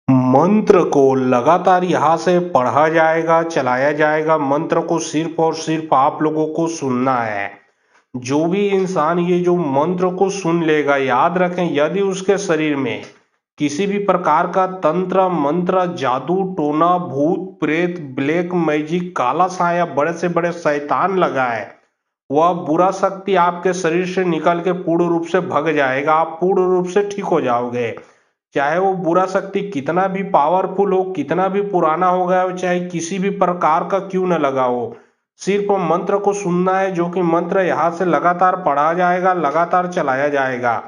मंत्र को लगातार यहाँ से पढ़ा जाएगा, चलाया जाएगा। मंत्र को सिर्फ और सिर्फ आप लोगों को सुनना है। जो भी इंसान ये जो मंत्र को सुन लेगा, याद रखें, यदि उसके शरीर में किसी भी प्रकार का तंत्र मंत्र जादू टोना भूत प्रेत ब्लैक मैजिक काला साया बड़े से बड़े शैतान लगा है, वह बुरा शक्ति आपके शरीर से निकल के पूर्ण रूप से भग जाएगा। आप पूर्ण रूप से ठीक हो जाओगे। चाहे वो बुरा शक्ति कितना भी पावरफुल हो, कितना भी पुराना हो गया हो, चाहे किसी भी प्रकार का क्यों न लगा हो, सिर्फ मंत्र को सुनना है। जो कि मंत्र यहाँ से लगातार पढ़ा जाएगा, लगातार चलाया जाएगा।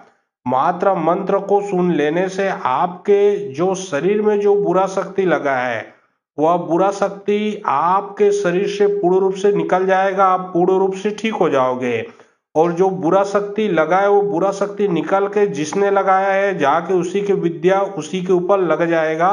मात्र मंत्र को सुन लेने से आपके जो शरीर में जो बुरा शक्ति लगा है, वह बुरा शक्ति आपके शरीर से पूर्ण रूप से निकल जाएगा। आप पूर्ण रूप से ठीक हो जाओगे। और जो बुरा शक्ति लगा है, वो बुरा शक्ति निकल के जिसने लगाया है जाके उसी की विद्या उसी के ऊपर लग जाएगा,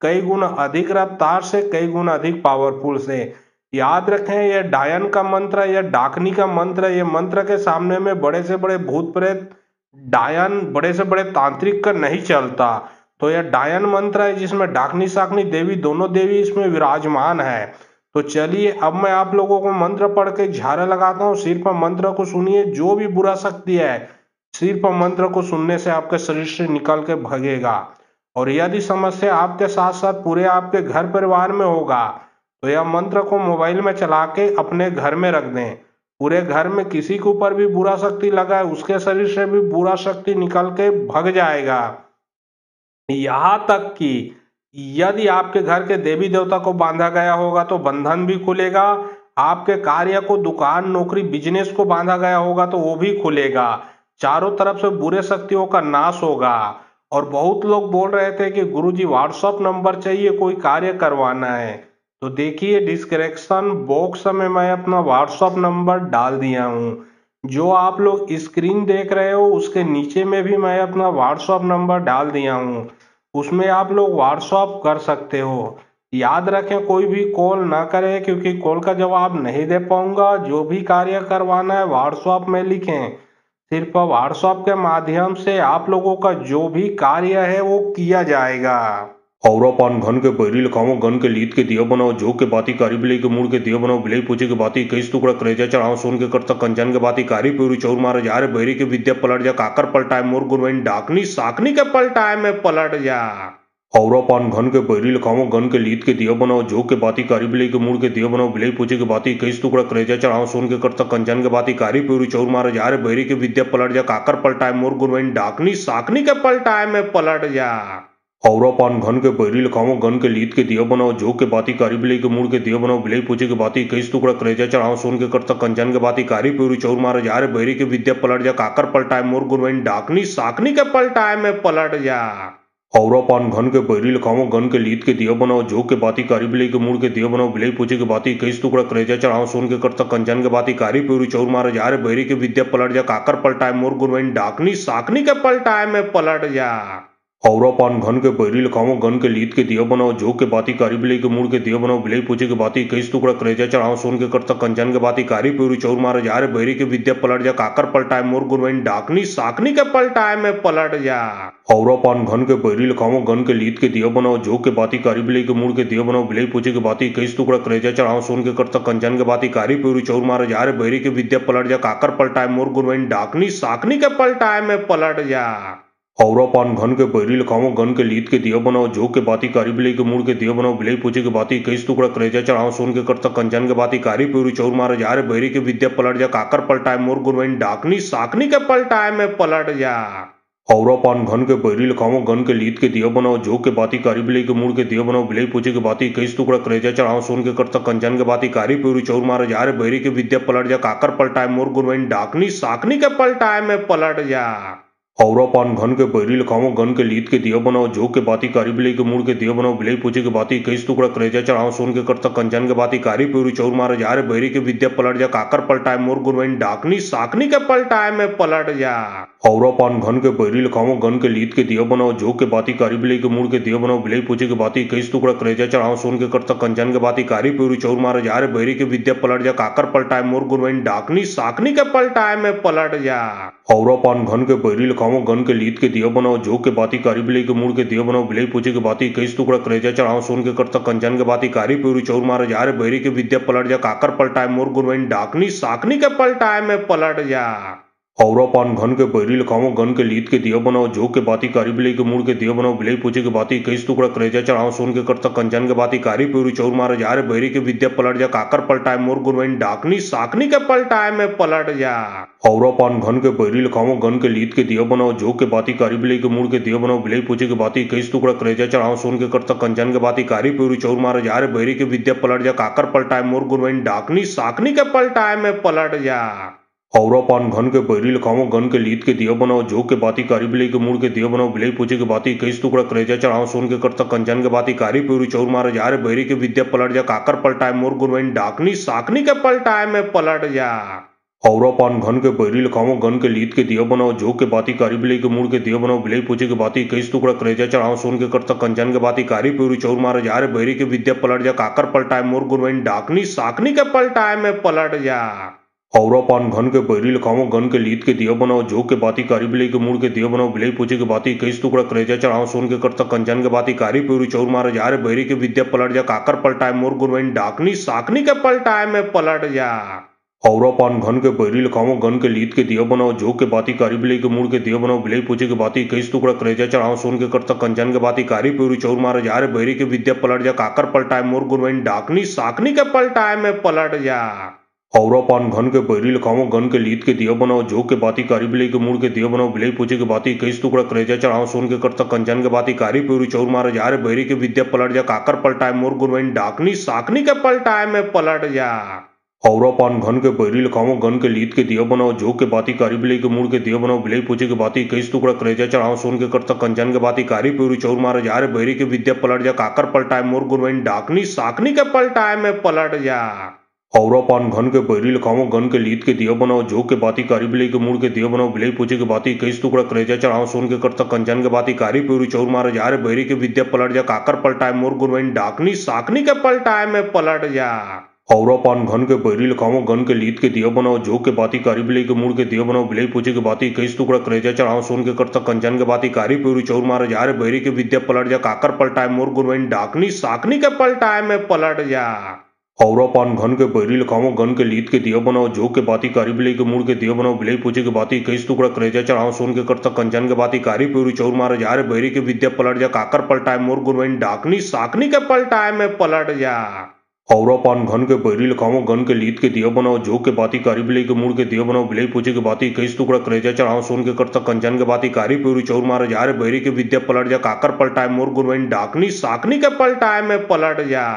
कई गुना अधिक रफ्तार से, कई गुना अधिक पावरफुल से। याद रखें, यह डायन का मंत्र है, यह डाकनी का मंत्र है। यह मंत्र के सामने में बड़े से बड़े भूत प्रेत डायन बड़े से बड़े तांत्रिक का नहीं चलता। तो यह डायन मंत्र है जिसमें डाकनी साकनी देवी दोनों देवी इसमें विराजमान है। तो चलिए अब मैं आप लोगों को मंत्र पढ़ के झाड़ा लगाता हूँ। सिर्फ मंत्र को सुनिए। जो भी बुरा शक्ति है, सिर्फ मंत्र को सुनने से आपके शरीर से निकल के भगेगा। और यदि समस्या आपके साथ साथ पूरे आपके घर परिवार में होगा, तो यह मंत्र को मोबाइल में चला के अपने घर में रख दें। पूरे घर में किसी के ऊपर भी बुरा शक्ति लगा है, उसके शरीर से भी बुरा शक्ति निकल के भग जाएगा। यहाँ तक कि यदि आपके घर के देवी देवता को बांधा गया होगा तो बंधन भी खुलेगा। आपके कार्य को, दुकान नौकरी बिजनेस को बांधा गया होगा तो वो भी खुलेगा। चारों तरफ से बुरे शक्तियों का नाश होगा। और बहुत लोग बोल रहे थे कि गुरुजी व्हाट्सएप नंबर चाहिए, कोई कार्य करवाना है। तो देखिए डिस्क्रिप्शन बॉक्स में मैं अपना व्हाट्सएप नंबर डाल दिया हूँ। जो आप लोग स्क्रीन देख रहे हो उसके नीचे में भी मैं अपना व्हाट्सएप नंबर डाल दिया हूँ। उसमें आप लोग व्हाट्सएप कर सकते हो। याद रखें, कोई भी कॉल ना करें, क्योंकि कॉल का जवाब नहीं दे पाऊंगा। जो भी कार्य करवाना है व्हाट्सएप में लिखें। सिर्फ व्हाट्सएप के माध्यम से आप लोगों का जो भी कार्य है वो किया जाएगा। औरा पान घन के बैरी लखाओ गन के लीद के दिया बनाओ जो के बाती कारी बिले के मूड के दिया बनाओ बिले पूछे के बाती कई टुकड़ा करेजा चढ़ाओ सोन के करता कंचन के बाती कारी प्यूरी चौर मारे जा रे बैरी के विद्या पलट जा काकर पलटाए मोर गुरवैन डाकनी साकनी के पलटाए में पलट जा। औरा पान घन के बैरी लखाओ गन के लीद के दिया बनाओ जो के बाती कारी बिले के मूड के दिया बनाओ बिले पूछे के बाती कई टुकड़ा करेजा चढ़ाओ सोन के करता कंचन के बाती कारी प्यूरी चौर मारे जा रे बैरी के विद्या पलट जा काकर पलटाए मोर गुरवैन डाकनी साकनी के पलटाए में पलट जा। औरा पान घन के बैरी लखाओ गन के लीद के दिया बनाओ जो के बाती कारी बिले के मूड के दिया बनाओ बिले पूछे के बाती कई टुकड़ा करेजा चढ़ाओ सोन के करता कंचन के बाती कारी प्यूरी चौर मारे जा रे बैरी के विद्या पलट जा काकर पलटाए मोर गुरवैन डाकनी साकनी के पलटाए में पलट जा। औरा पान घन के बैरी लखाओ गन के लीद के दिया बनाओ जो के बाती कारी बिले के मूड के दिया बनाओ बिले पूछे के बाती कई टुकड़ा करेजा चढ़ाओ सोन के करता कंचन के बाती कारी प्यूरी चौर मारे जा रे बैरी के विद्या पलट जा काकर पलटाए मोर गुरवैन डाकनी साकनी के पलटाए में पलट जा। औरा पान घन के बैरी लखाओ गन के लीद के दिया बनाओ जो के बाती कारी बिले के मूड के दिया बनाओ बिले पूछे के बाती कई टुकड़ा करेजा चढ़ाओ सोन के करता कंचन के बाती कारी प्यूरी चौर मारे जा रे बैरी के विद्या पलट जा काकर पलटाए मोर गुरवैन डाकनी साकनी के पलटाए में पलट जा। औरा पान घन के बैरी लखाओ गन के लीद के दिया बनाओ जो के बाती कारी बिले के मूड के दिया बनाओ बिले पूछे के बाती कई टुकड़ा करेजा चढ़ाओ सोन के करता कंचन के बाती कारी प्यूरी चौर मारे जा रे बैरी के विद्या पलट जा काकर पलटाए मोर गुरवैन डाकनी साकनी के पलटाए में पलट जा। औरा पान घन के बैरी लखाओ गन के लीद के दिया बनाओ जो के बाती कारी बिले के मूड के दिया बनाओ बिले पूछे के बाती कई टुकड़ा करेजा चढ़ाओ सोन के करता कंचन के बाती कारी प्यूरी चौर मारे जा रे बैरी के विद्या पलट जा काकर पलटाए मोर गुरवैन डाकनी साकनी के पलटाए में पलट जा। औरा पान घन के बैरी लखाओ गन के लीद के दिया बनाओ जो के बाती कारी बिले के मूड के दिया बनाओ बिले पूछे के बाती कई टुकड़ा करेजा चढ़ाओ सोन के करता कंचन के बाती कारी प्यूरी चौर मारे जा रे बैरी के विद्या पलट जा काकर पलटाए मोर गुरवैन डाकनी साकनी के पलटाए में पलट जा। औरा पान घन के बैरी लखाओ गन के लीद के दिया बनाओ जो के बाती कारी बिले के मूड के दिया बनाओ बिले पूछे के बाती कई टुकड़ा करेजा चढ़ाओ सोन के करता कंचन के बाती कारी प्यूरी चौर मारे जा रे बैरी के विद्या पलट जा काकर पलटाए मोर गुरवैन डाकनी साकनी के पलटाए में पलट जा। औरा पान घन के बैरी लखाओ गन के लीद के दिया बनाओ जो के बाती कारी बिले के मूड के दिया बनाओ बिले पूछे के बाती कई टुकड़ा करेजा चढ़ाओ सोन के करता कंचन के बाती कारी प्यूरी चौर मारे जा रे बैरी के विद्या पलट जा काकर पलटाए मोर गुरवैन डाकनी साकनी के पलटाए में पलट जा। हौरा पान घन के बैरी लखाओ गन के लीद के दिया बनाओ जो के बाती कारी बिले के मुड़ के दिया बनाओ बिले पूछे के बाती कई टुकड़ा करेजा चढ़ाओ सोन के करता कंचन के बाती कारी प्यूरी चौर मारे जा रे बैरी के विद्या पलट जा काकर पलटाए मोर गुरवैन डाकनी साकनी के पलटाए में पलट जा। हौरा पान घन के बैरी लखाओ गन के लीद के दिया बनाओ जो के बाती कारी बिले के मुड़ के दिया बनाओ बिले पूछे के बाती कई टुकड़ा करेजा चढ़ाओ सोन के करता कंचन के बाती कारी प्यूरी चौर मारे जा रे बैरी के विद्या पलट जा काकर पलटाए मोर गुरवैन डाकनी साकनी के पलटाए में पलट जा। हौरा पान घन के बैरी लखाओ गन के लीद के दिया बनाओ जो के बाती कारी बिले के मुड़ के दिया बनाओ बिले पूछे के बाती कई टुकड़ा करेजा चढ़ाओ सोन के करता कंचन के बाती कारी प्यूरी चौर मारे जा रे बैरी के विद्या पलट जा काकर पलटाए मोर गुरवैन डाकनी साकनी के पलटाए में पलट जा। हौरा पान घन के बैरी लखाओ गन के लीद के दिया बनाओ जो के बाती कारी बिले के मुड़ के दिया बनाओ बिले पूछे के बाती कई टुकड़ा करेजा चढ़ाओ सोन के करता कंचन के बाती कारी प्यूरी चौर मारे जा रे बैरी के विद्या पलट जा काकर पलटाए मोर गुरवैन डाकनी साकनी के पलटाए में पलट जा। हौरा पान घन के बैरी लखाओ गन के लीद के दिया बनाओ जो के बाती कारी बिले के मुड़ के दिया बनाओ बिले पूछे के बाती कई टुकड़ा करेजा चढ़ाओ सोन के करता कंचन के बाती कारी प्यूरी चौर मारे जा रे बैरी के विद्या पलट जा काकर पलटाए मोर गुरवैन डाकनी साकनी के पलटाए में पलट जा। हौरा पान घन के बैरी लखाओ गन के लीद के दिया बनाओ जो के बाती कारी बिले के मुड़ के दिया बनाओ बिले पूछे के बाती कई टुकड़ा करेजा चढ़ाओ सोन के करता कंचन के बाती कारी प्यूरी चौर मारे जा रे बैरी के विद्या पलट जा काकर पलटाए मोर गुरवैन डाकनी साकनी के पलटाए में पलट जा। हौरा पान घन के बैरी लखाओ गन के लीद के दिया बनाओ जो के बाती कारी बिले के मुड़ के दिया बनाओ बिले पूछे के बाती कई टुकड़ा करेजा चढ़ाओ सोन के करता कंचन के बाती कारी प्यूरी चौर मारे जा रे बैरी के विद्या पलट जा काकर पलटाए मोर गुरवैन डाकनी साकनी के पलटाए में पलट जा। हौरा पान घन के बैरी लखाओ गन के लीद के दिया बनाओ जो के बाती कारी बिले के मुड़ के दिया बनाओ बिले पूछे के बाती कई टुकड़ा करेजा चढ़ाओ सोन के करता कंचन के बाती कारी प्यूरी चौर मारे जा रे बैरी के विद्या पलट जा काकर पलटाए मोर गुरवैन डाकनी साकनी के पलटाए में पलट जा। हौरा पान घन के बैरी लखाओ गन के लीद के दिया बनाओ जो के बाती कारी बिले के मुड़ के दिया बनाओ बिले पूछे के बाती कई टुकड़ा करेजा चढ़ाओ सोन के करता कंचन के बाती कारी प्यूरी चौर मारे जा रे बैरी के विद्या पलट जा काकर पलटाए मोर गुरवैन डाकनी साकनी के पलटाए में पलट जा। हौरा पान घन के बैरी लखाओ गन के लीद के दिया बनाओ जो के बाती कारी बिले के मुड़ के दिया बनाओ बिले पूछे के बाती कई टुकड़ा करेजा चढ़ाओ सोन के करता कंचन के बाती कारी प्यूरी चौर मारे जा रे बैरी के विद्या पलट जा काकर पलटाए मोर गुरवैन डाकनी साकनी के पलटाए में पलट जा। हौरा पान घन के बैरी लखाओ गन के लीद के दिया बनाओ जो के बाती कारी बिले के मुड़ के दिया बनाओ बिले पूछे के बाती कई टुकड़ा करेजा चढ़ाओ सोन के करता कंचन के बाती कारी प्यूरी चौर मारे जा रे बैरी के विद्या पलट जा काकर पलटाए मोर गुरवैन डाकनी साकनी के पलटाए में पलट जा। हौरा पान घन के बैरी लखाओ गन के लीद के दिया बनाओ जो के बाती कारी बिले के मुड़ के दिया बनाओ बिले पूछे के बाती कई टुकड़ा करेजा चढ़ाओ सोन के करता कंचन के बाती कारी प्यूरी चौर मारे जा रे बैरी के विद्या पलट जा काकर पलटाए मोर गुरवैन डाकनी साकनी के पलटाए में पलट जा। हौरा पान घन के बैरी लखाओ गन के लीद के दिया बनाओ जो के बाती कारी बिले के मुड़ के दिया बनाओ बिले पूछे के बाती कई टुकड़ा करेजा चढ़ाओ सोन के करता कंचन के बाती कारी प्यूरी चौर मारे जा रे बैरी के विद्या पलट जा काकर पलटाए मोर गुरवैन डाकनी साकनी के पलटाए में पलट जा।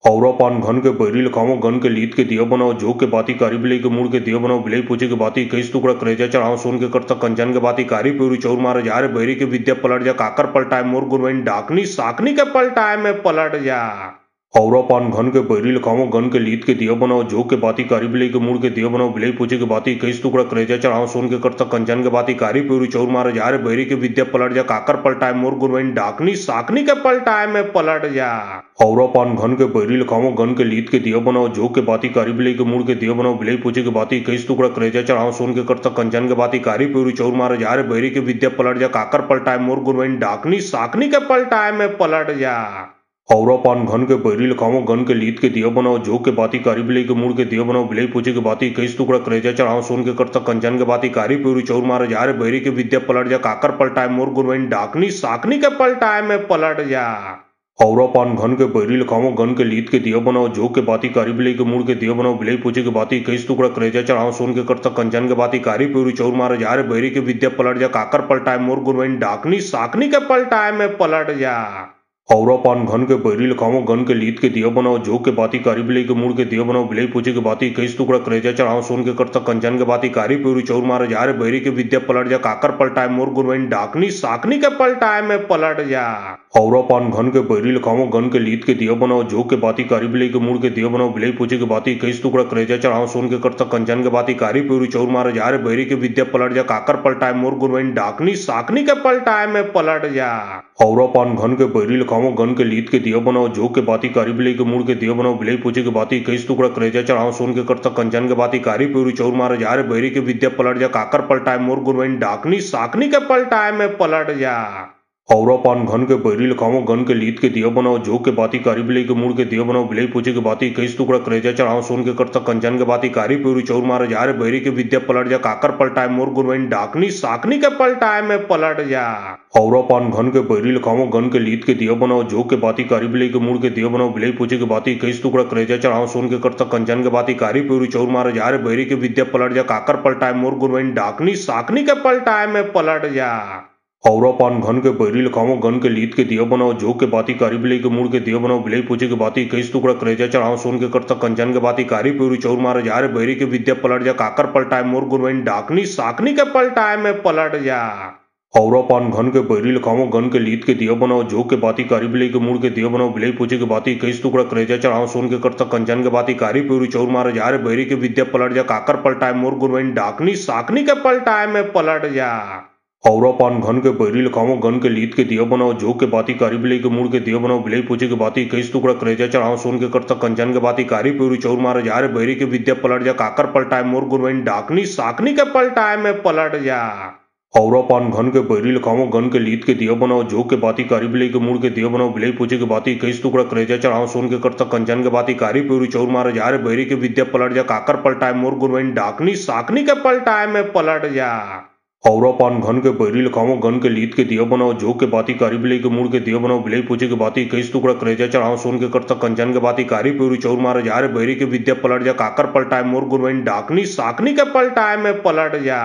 हौरा पान घन के बैरी लखाओ गन के लीद के दिया बनाओ जो के बाती कारी बिले के मुड़ के दिया बनाओ बिले पूछे के बाती कई टुकड़ा करेजा चढ़ाओ सोन के करता कंचन के बाती कारी प्यूरी चौर मारे जा रे बैरी के विद्या पलट जा काकर पलटाए मोर गुरवैन डाकनी साकनी के पलटाए में पलट जा। हौरा पान घन के बैरी लखाओ गन के लीद के दिया बनाओ जो के बाती कारी बिले के मुड़ के दिया बनाओ बिले पूछे के बाती कई टुकड़ा करेजा चढ़ाओ सोन के करता कंचन के बाती कारी प्यूरी चौर मारे जा रे बैरी के विद्या पलट जा काकर पलटाए मोर गुरवैन डाकनी साकनी के पलटाए में पलट जा। हौरा पान घन के बैरी लखाओ गन के लीद के दिया बनाओ जो के बाती कारी बिले के मुड़ के दिया बनाओ बिले पूछे के बाती कई टुकड़ा करेजा चढ़ाओ सोन के करता कंचन के बाती कारी प्यूरी चौर मारे जा रे बैरी के विद्या पलट जा काकर पलटाए मोर गुरवैन डाकनी साकनी के पलटाए में पलट जा। हौरा पान घन के बैरी लखाओ गन के लीद के दिया बनाओ जो के बाती कारी बिले के मुड़ के दिया बनाओ बिले पूछे के बाती कई टुकड़ा करेजा चढ़ाओ सोन के करता कंचन के बाती कारी प्यूरी चौर मारे जा रे बैरी के विद्या पलट जा काकर पलटाए मोर गुरवैन डाकनी साकनी के पलटाए में पलट जा। हौरा पान घन के बैरी लखाओ गन के लीद के दिया बनाओ जो के बाती कारी बिले के मुड़ के दिया बनाओ बिले पूछे के बाती कई टुकड़ा करेजा चढ़ाओ सोन के करता कंचन के बाती कारी प्यूरी चौर मारे जा रे बैरी के विद्या पलट जा काकर पलटाए मोर गुरवैन डाकनी साकनी के पलटाए में पलट जा। हौरा पान घन के बैरी लखाओ गन के लीद के दिया बनाओ जो के बाती कारी बिले के मुड़ के दिया बनाओ बिले पूछे के बाती कई टुकड़ा करेजा चढ़ाओ सोन के करता कंचन के बाती कारी प्यूरी चौर मारे जा रे बैरी के विद्या पलट जा काकर पलटाए मोर गुरवैन डाकनी साकनी के पलटाए में पलट जा। हौरा पान घन के बैरी लखाओ गन के लीद के दिया बनाओ जो के बाती कारी बिले के मुड़ के दिया बनाओ बिले पूछे के बाती कई टुकड़ा करेजा चढ़ाओ सोन के करता कंचन के बाती कारी प्यूरी चौर मारे जा रे बैरी के विद्या पलट जा काकर पलटाए मोर गुरवैन डाकनी साकनी के पलटाए में पलट जा। औरा पान घन के बैरी लखाओ गन के लीत के दिया बनाओ जो के बाती कारी बिलाई के मुड़ के दिया बनाओ बिलाई पूछे के बाती कई टुकड़ा करेजा चढ़ाओ सोन के करता कंचन के बाती कारी प्यूरी चौर मारे जा रे बैरी के विद्या पलट जा काकर पलटाए मोर गुरवैन डाकनी साकनी के पलटाए में पलट जा। औरा पान घन के बैरी लखाओ गन के लीत के दिया बनाओ जो के बाती कारी बिलाई के मुड़ के दिया बनाओ बिलाई पूछे के बाती कई टुकड़ा करेजा चढ़ाओ सोन के करता कंचन के बाती कारी प्यूरी चौर मारे जा रे बैरी के विद्या पलट जा काकर पलटाए मोर गुरवैन डाकनी साकनी के पलटाए में पलट जा। औरा पान घन के बैरी लखाओ गन के लीत के दिया बनाओ जो के बाती कारी बिलाई के मुड़ के दिया बनाओ बिलाई पूछे के बाती कई टुकड़ा करेजा चढ़ाओ सोन के करता कंचन के बाती कारी प्यूरी चौर मारे जा रे बैरी के विद्या पलट जा काकर पलटाए मोर गुरवैन डाकनी साकनी के पलटाए में पलट जा। औरा पान घन के बैरी लखाओ गन के लीत के दिया बनाओ जो के बाती कारी बिलाई के मुड़ के दिया बनाओ बिलाई पूछे के बाती कई टुकड़ा करेजा चढ़ाओ सोन के करता कंचन के बाती कारी प्यूरी चौर मारे जा रे बैरी के विद्या पलट जा काकर पलटाए मोर गुरवैन डाकनी साकनी के पलटाए में पलट जा। औरा पान घन के बैरी लखाओ गन के लीत के दिया बनाओ जो के बाती कारी बिलाई के मुड़ के दिया बनाओ बिलाई पूछे के बाती कई टुकड़ा करेजा चढ़ाओ सोन के करता कंचन के बाती कारी प्यूरी चौर मारे जा रे बैरी के विद्या पलट जा काकर पलटाए मोर गुरवैन डाकनी साकनी के पलटाए में पलट जा। औरा पान घन के बैरी लखाओ गन के लीत के दिया बनाओ जो के बाती कारी बिलाई के मुड़ के दिया बनाओ बिलाई पूछे के बाती कई टुकड़ा करेजा चढ़ाओ सोन के करता कंचन के बाती कारी प्यूरी चौर मारे जा रे बैरी के विद्या पलट जा काकर पलटाए मोर गुरवैन डाकनी साकनी के पलटाए में पलट जा। औरा पान घन के बैरी लखाओ गन के लीत के दिया बनाओ जो के बाती कारी बिलाई के मुड़ के दिया बनाओ बिलाई पूछे के बाती कई टुकड़ा करेजा चढ़ाओ सोन के करता कंचन के बाती कारी प्यूरी चौर मारे जा रे बैरी के विद्या पलट जा काकर पलटाए मोर गुरवैन डाकनी साकनी के पलटाए में पलट जा। औरा पान घन के बैरी लखाओ गन के लीत के दिया बनाओ जो के बाती कारी बिलाई के मुड़ के दिया बनाओ बिलाई पूछे के बाती कई टुकड़ा करेजा चढ़ाओ सोन के करता कंचन के बाती कारी प्यूरी चौर मारे जा रे बैरी के विद्या पलट जा काकर पलटाए मोर गुरवैन डाकनी साकनी के पलटाए में पलट जा।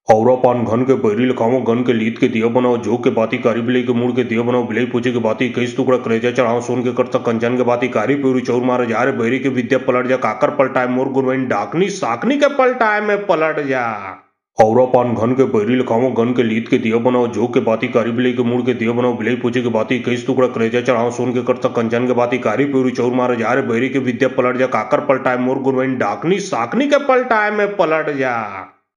औरा पान घन के बैरी लखाओ गन के लीत के दिया बनाओ जो के बाती कारी बिलाई के मुड़ के दिया बनाओ बिलाई पूछे के बाती कई टुकड़ा करेजा चढ़ाओ सोन के करता कंचन के बाती कारी प्यूरी चौर मारे जा रे बैरी के विद्या पलट जा काकर पलटाए मोर गुरवैन डाकनी साकनी के पलटाए में पलट जा। औरा पान घन के बैरी लखाओ गन के लीत के दिया बनाओ जो के बाती कारी बिलाई के मुड़ के दिया बनाओ बिलाई पूछे के बाती कई टुकड़ा करेजा चढ़ाओ सोन के करता कंचन के बाती कारी प्यूरी चौर मारे जा रे बैरी के विद्या पलट जा काकर पलटाए मोर गुरवैन डाकनी साकनी के पलटाए में पलट जा।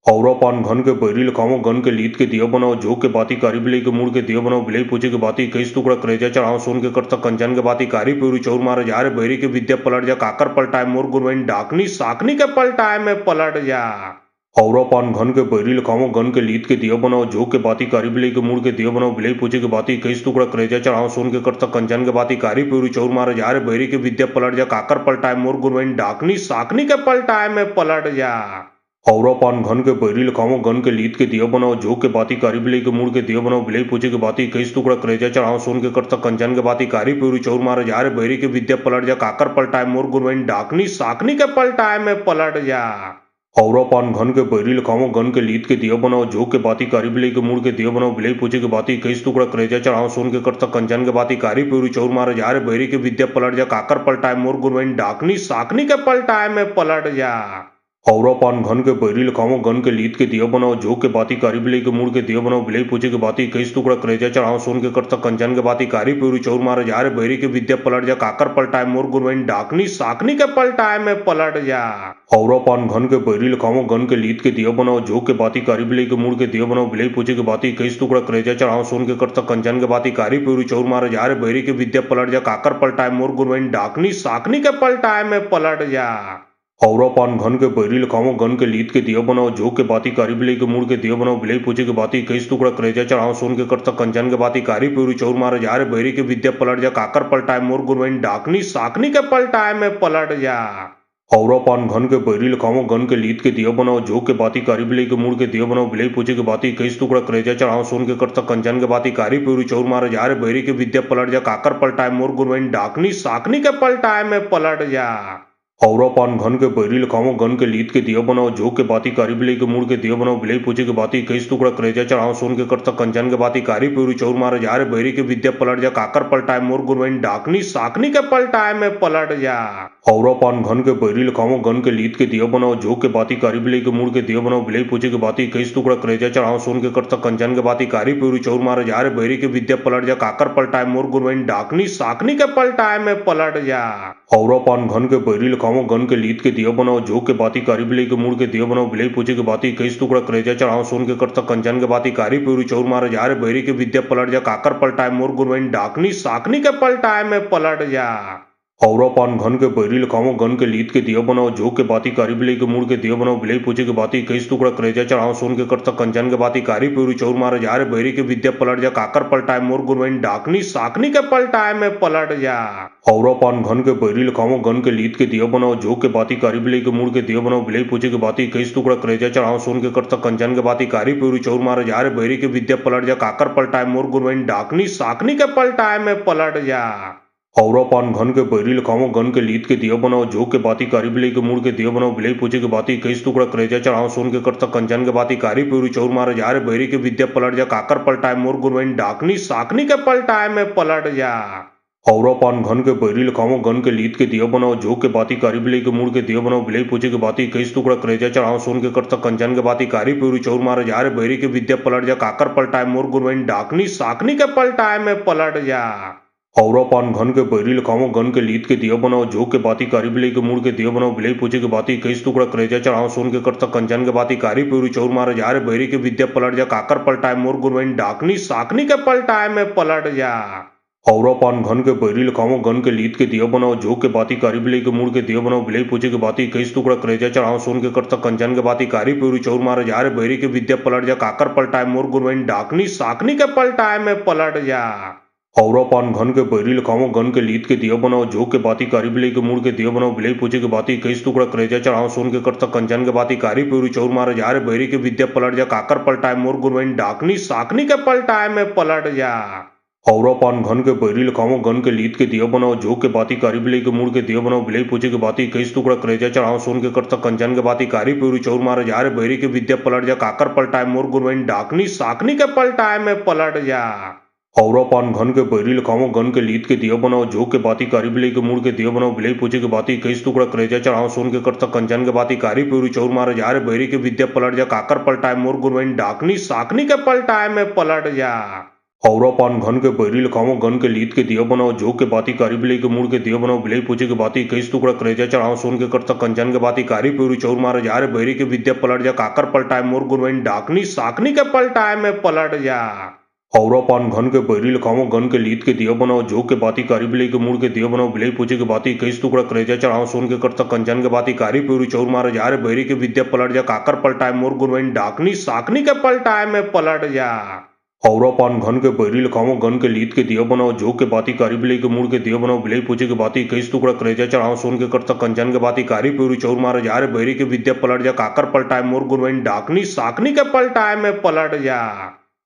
औरा पान घन के बैरी लखाओ गन के लीत के दिया बनाओ जो के बाती कारी बिलाई के मुड़ के दिया बनाओ बिलाई पूछे के बाती कई टुकड़ा करेजा चढ़ाओ सोन के करता कंचन के बाती कारी प्यूरी चौर मारे जा रे बैरी के विद्या पलट जा काकर पलटाए मोर गुरवैन डाकनी साकनी के पलटाए में पलट जा। औरा पान घन के बैरी लखाओ गन के लीत के दिया बनाओ जो के बाती कारी बिलाई के मुड़ के दिया बनाओ बिलाई पूछे के बाती कई टुकड़ा करेजा चढ़ाओ सोन के करता कंचन के बाती कारी प्यूरी चौर मारे जा रे बैरी के विद्या पलट जा काकर पलटाए मोर गुरवैन डाकनी साकनी के पलटाए में पलट जा। औरा पान घन के बैरी लखाओ गन के लीत के दिया बनाओ जो के बाती कारी बिलाई के मुड़ के दिया बनाओ बिलाई पूछे के बाती कई टुकड़ा करेजा चढ़ाओ सोन के करता कंचन के बाती कारी प्यूरी चौर मारे जा रे बैरी के विद्या पलट जा काकर पलटाए मोर गुरवैन डाकनी साकनी के पलटाए में पलट जा। औरा पान घन के बैरी लखाओ गन के लीत के दिया बनाओ जो के बाती कारी बिलाई के मुड़ के दिया बनाओ बिलाई पूछे के बाती कई टुकड़ा करेजा चढ़ाओ सोन के करता कंचन के बाती कारी प्यूरी चौर मारे जा रे बैरी के विद्या पलट जा काकर पलटाए मोर गुरवैन डाकनी साकनी के पलटाए में पलट जा। औरा पान घन के बैरी लखाओ गन के लीत के दिया बनाओ जो के बाती कारी बिलाई के मुड़ के दिया बनाओ बिलाई पूछे के बाती कई टुकड़ा करेजा चढ़ाओ सोन के करता कंचन के बाती कारी प्यूरी चौर मारे जा रे बैरी के विद्या पलट जा काकर पलटाए मोर गुरवैन डाकनी साकनी के पलटाए में पलट जा। औरा पान घन के बैरी लखाओ गन के लीत के दिया बनाओ जो के बाती कारी बिलाई के मुड़ के दिया बनाओ बिलाई पूछे के बाती कई टुकड़ा करेजा चढ़ाओ सोन के करता कंचन के बाती कारी प्यूरी चौर मारे जा रे बैरी के विद्या पलट जा काकर पलटाए मोर गुरवैन डाकनी साकनी के पलटाए में पलट जा। औरा पान घन के बैरी लखाओ गन के लीत के दिया बनाओ जो के बाती कारी बिलाई के मुड़ के दिया बनाओ बिलाई पूछे के बाती कई टुकड़ा करेजा चढ़ाओ सोन के करता कंचन के बाती कारी प्यूरी चौर मारे जा रे बैरी के विद्या पलट जा काकर पलटाए मोर गुरवैन डाकनी साकनी के पलटाए में पलट जा। औरा पान घन के बैरी लखाओ गन के लीत के दिया बनाओ जो के बाती कारी बिलाई के मुड़ के दिया बनाओ बिलाई पूछे के बाती कई टुकड़ा करेजा चढ़ाओ सोन के करता कंचन के बाती कारी प्यूरी चौर मारे जा रे बैरी के विद्या पलट जा काकर पलटाए मोर गुरवैन डाकनी साकनी के पलटाए में पलट जा। औरा पान घन के बैरी लखाओ गन के लीत के दिया बनाओ जो के बाती कारी बिलाई के मुड़ के दिया बनाओ बिलाई पूछे के बाती कई टुकड़ा करेजा चढ़ाओ सोन के करता कंचन के बाती कारी प्यूरी चौर मारे जा रे बैरी के विद्या पलट जा काकर पलटाए मोर गुरवैन डाकनी साकनी के पलटाए में पलट जा। औरा पान घन के बैरी लखाओ गन के लीत के दिया बनाओ जो के बाती कारी बिलाई के मुड़ के दिया बनाओ बिलाई पूछे के बाती कई टुकड़ा करेजा चढ़ाओ सोन के करता कंचन के बाती कारी पूरी चौर मारे जा रे बैरी के विद्या पलट जा काकर पलटाए मोर गुरवैन डाकनी साकनी के पलटाए में पलट जा। औरा पान घन के बैरी लखाओ गन के लीत के दिया बनाओ जो के बाती कारी बिलाई के मुड़ के दिया बनाओ बिलाई पूछे के बाती कई टुकड़ा करेजा चढ़ाओ सोन के करता कंचन के बाती कारी पूरी चौर मारे जा रे बैरी के विद्या पलट जा काकर पलटाए मोर गुरवैन डाकनी साकनी के पलटाए में पलट जा। औरा पान घन के बैरी लखाओ गन के लीत के दिया बनाओ जो के बाती कारी बिलाई के मुड़ के दिया बनाओ बिलाई पूछे के बाती कई टुकड़ा करेजा चढ़ाओ सोन के करता कंचन के बाती कारी पूरी चौर मारे जा रे बैरी के विद्या पलट जा काकर पलटाए मोर गुरवैन डाकनी साकनी के पलटाए में पलट जा। औरा पान घन के बैरी लखाओ गन के लीत के दिया बनाओ जो के बाती कारी बिलाई के मुड़ के दिया बनाओ बिलाई पूछे के बाती कई टुकड़ा करेजा चढ़ाओ सोन के करता कंचन के बाती कारी पूरी चौर मारे जा रे बैरी के विद्या पलट जा काकर पलटाए मोर गुरवैन डाकनी साकनी के पलटाए में पलट जा। औरा पान घन के बैरी लखाओ गन के लीत के दिया बनाओ जो के बाती कारी बिलाई के मुड़ के दिया बनाओ बिलाई पूछे के बाती कई टुकड़ा करेजा चढ़ाओ सोन के करता कंचन के बाती कारी पूरी चौर मारे जा रे बैरी के विद्या पलट जा काकर पलटाए मोर गुरवैन डाकनी साकनी के पलटाए में पलट जा। औरा पान घन के बैरी लखाओ गन के लीत के दिया बनाओ जो के बाती कारी बिलाई के मुड़ के दिया बनाओ बिलाई पूछे के बाती कई टुकड़ा करेजा चढ़ाओ सोन के करता कंचन के बाती कारी पूरी चौर मारे जा रे बैरी के विद्या पलट जा काकर पलटाए मोर गुरवैन डाकनी साकनी के पलटाए में पलट जा। औरा पान घन के बैरी लखाओ गन के लीत के दिया बनाओ जो के बाती कारी बिलाई के मुड़ के दिया बनाओ बिलाई पूछे के बाती कई टुकड़ा करेजा चढ़ाओ सोन के करता कंचन के बाती कारी पूरी चौर मारे जा रे बैरी के विद्या पलट जा काकर पलटाए मोर गुरवैन डाकनी साकनी के पलटाए में पलट जा। औरा पान घन के बैरी लखाओ गन के लीत के दिया बनाओ जो के बाती कारी बिलाई के मुड़ के दिया बनाओ बिलाई पूछे के बाती कई टुकड़ा करेजा चढ़ाओ सोन के करता कंचन के बाती कारी पूरी चौर मारे जा रे बैरी के विद्या पलट जा काकर पलटाए मोर गुरवैन डाकनी साकनी के पलटाए में पलट जा। औरा पान घन के बैरी लखाओ गन के लीत के दिया बनाओ जो के बाती कारी बिलाई के मुड़ के दिया बनाओ बिलाई पूछे के बाती कई टुकड़ा करेजा चढ़ाओ सोन के करता कंचन के बाती कारी पूरी चौर मारे जा रे बैरी के विद्या पलट जा काकर पलटाए मोर गुरवैन डाकनी साकनी के पलटाए में पलट जा। औरा पान घन के बैरी लखाओ गन के लीत के दिया बनाओ जो के बाती कारी बिलाई के मुड़ के दिया बनाओ बिलाई पूछे के बाती कई टुकड़ा करेजा चढ़ाओ सोन के करता कंचन के बाती कारी पूरी चौर मारे जा रे बैरी के विद्या पलट जा काकर पलटाए मोर गुरवैन डाकनी साकनी के पलटाए में पलट जा। औरा पान घन के बैरी लखाओ गन के लीत के दिया बनाओ जो के बाती कारी बिलाई के मुड़ के दिया बनाओ बिलाई पूछे के बाती कई टुकड़ा करेजा चढ़ाओ सोन के करता कंचन के बाती कारी पूरी चौर मारे जा रे बैरी के विद्या पलट जा काकर पलटाए मोर गुरवैन डाकनी साकनी के पलटाए में पलट जा। औरा पान घन के बैरी लखाओ गन के लीत के दिया बनाओ जो के बाती कारी बिलाई के मुड़ के दिया बनाओ बिलाई पूछे के बाती कई टुकड़ा करेजा चढ़ाओ सोन के करता कंचन के बाती कारी पूरी चौर मारे जा रे बैरी के विद्या पलट जा काकर पलटाए मोर गुरवैन डाकनी साकनी के पलटाए में पलट जा। औरा पान घन के बैरी लखाओ गन के लीत के दिया बनाओ जो के बाती कारी बिलाई के मुड़ के दिया बनाओ बिलाई पूछे के बाती कई टुकड़ा करेजा चढ़ाओ सोन के करता कंचन के बाती कारी पूरी चौर मारे जा रे बैरी के विद्या पलट जा काकर पलटाए मोर गुरवैन डाकनी साकनी के पलटाए में पलट जा। औरा पान घन के बैरी लखाओ गन के लीत के दिया बनाओ जो के बाती कारी बिलाई के मुड़ के दिया बनाओ बिलाई पूछे के बाती कई टुकड़ा करेजा चढ़ाओ सोन के करता कंचन के बाती कारी पूरी चौर मारे जा रे बैरी के विद्या पलट जा काकर पलटाए मोर गुरवैन डाकनी साकनी के पलटाए में पलट जा।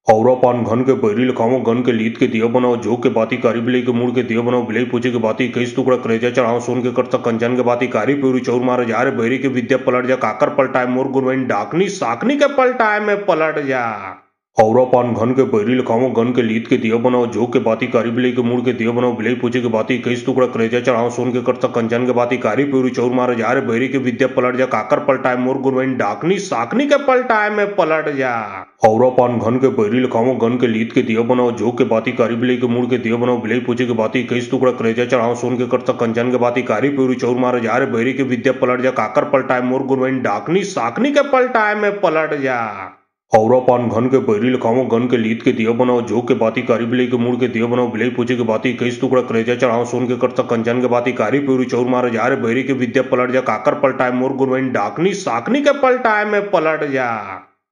औरा पान घन के बैरी लखाओ गन के लीत के दिया बनाओ जो के बाती कारी बिलाई के मुड़ के दिया बनाओ बिलाई पूछे के बाती कई टुकड़ा करेजा चढ़ाओ सोन के करता कंचन के बाती कारी पूरी चौर मारे जा रे बैरी के विद्या पलट जा काकर पलटाए मोर गुरवैन डाकनी साकनी के पलटाए में पलट जा। औरा पान घन के बैरी लखाओ गन के लीत के दिया बनाओ जो के बाती कारी बिलाई के मुड़ के दिया बनाओ बिलाई पूछे के बाती कई टुकड़ा करेजा चढ़ाओ सोन के करता कंचन के बाती कारी पूरी चौर मारे जा रे बैरी के विद्या पलट जा काकर पलटाए मोर गुरवैन डाकनी साकनी के पलटाए में पलट जा। औरा पान घन के बैरी लखाओ गन के लीत के दिया बनाओ जो के बाती कारी बिलाई के मुड़ के दिया बनाओ बिलाई पूछे के बाती कई टुकड़ा करेजा चढ़ाओ सोन के करता कंचन के बाती कारी पूरी चौर मारे जा रे बैरी के विद्या पलट जा काकर पलटाए मोर गुरवैन डाकनी साकनी के पलटाए में पलट जा। औरा पान घन के बैरी लखाओ गन के लीत के दिया बनाओ जो के बाती कारी बिलाई के मुड़ के दिया बनाओ बिलाई पूछे के बाती कई टुकड़ा करेजा चढ़ाओ सोन के करता कंचन के बाती कारी पूरी चौर मारे जा रे बैरी के विद्या पलट जा काकर पलटाए मोर गुरवैन डाकनी साकनी के पलटाए में पलट जा।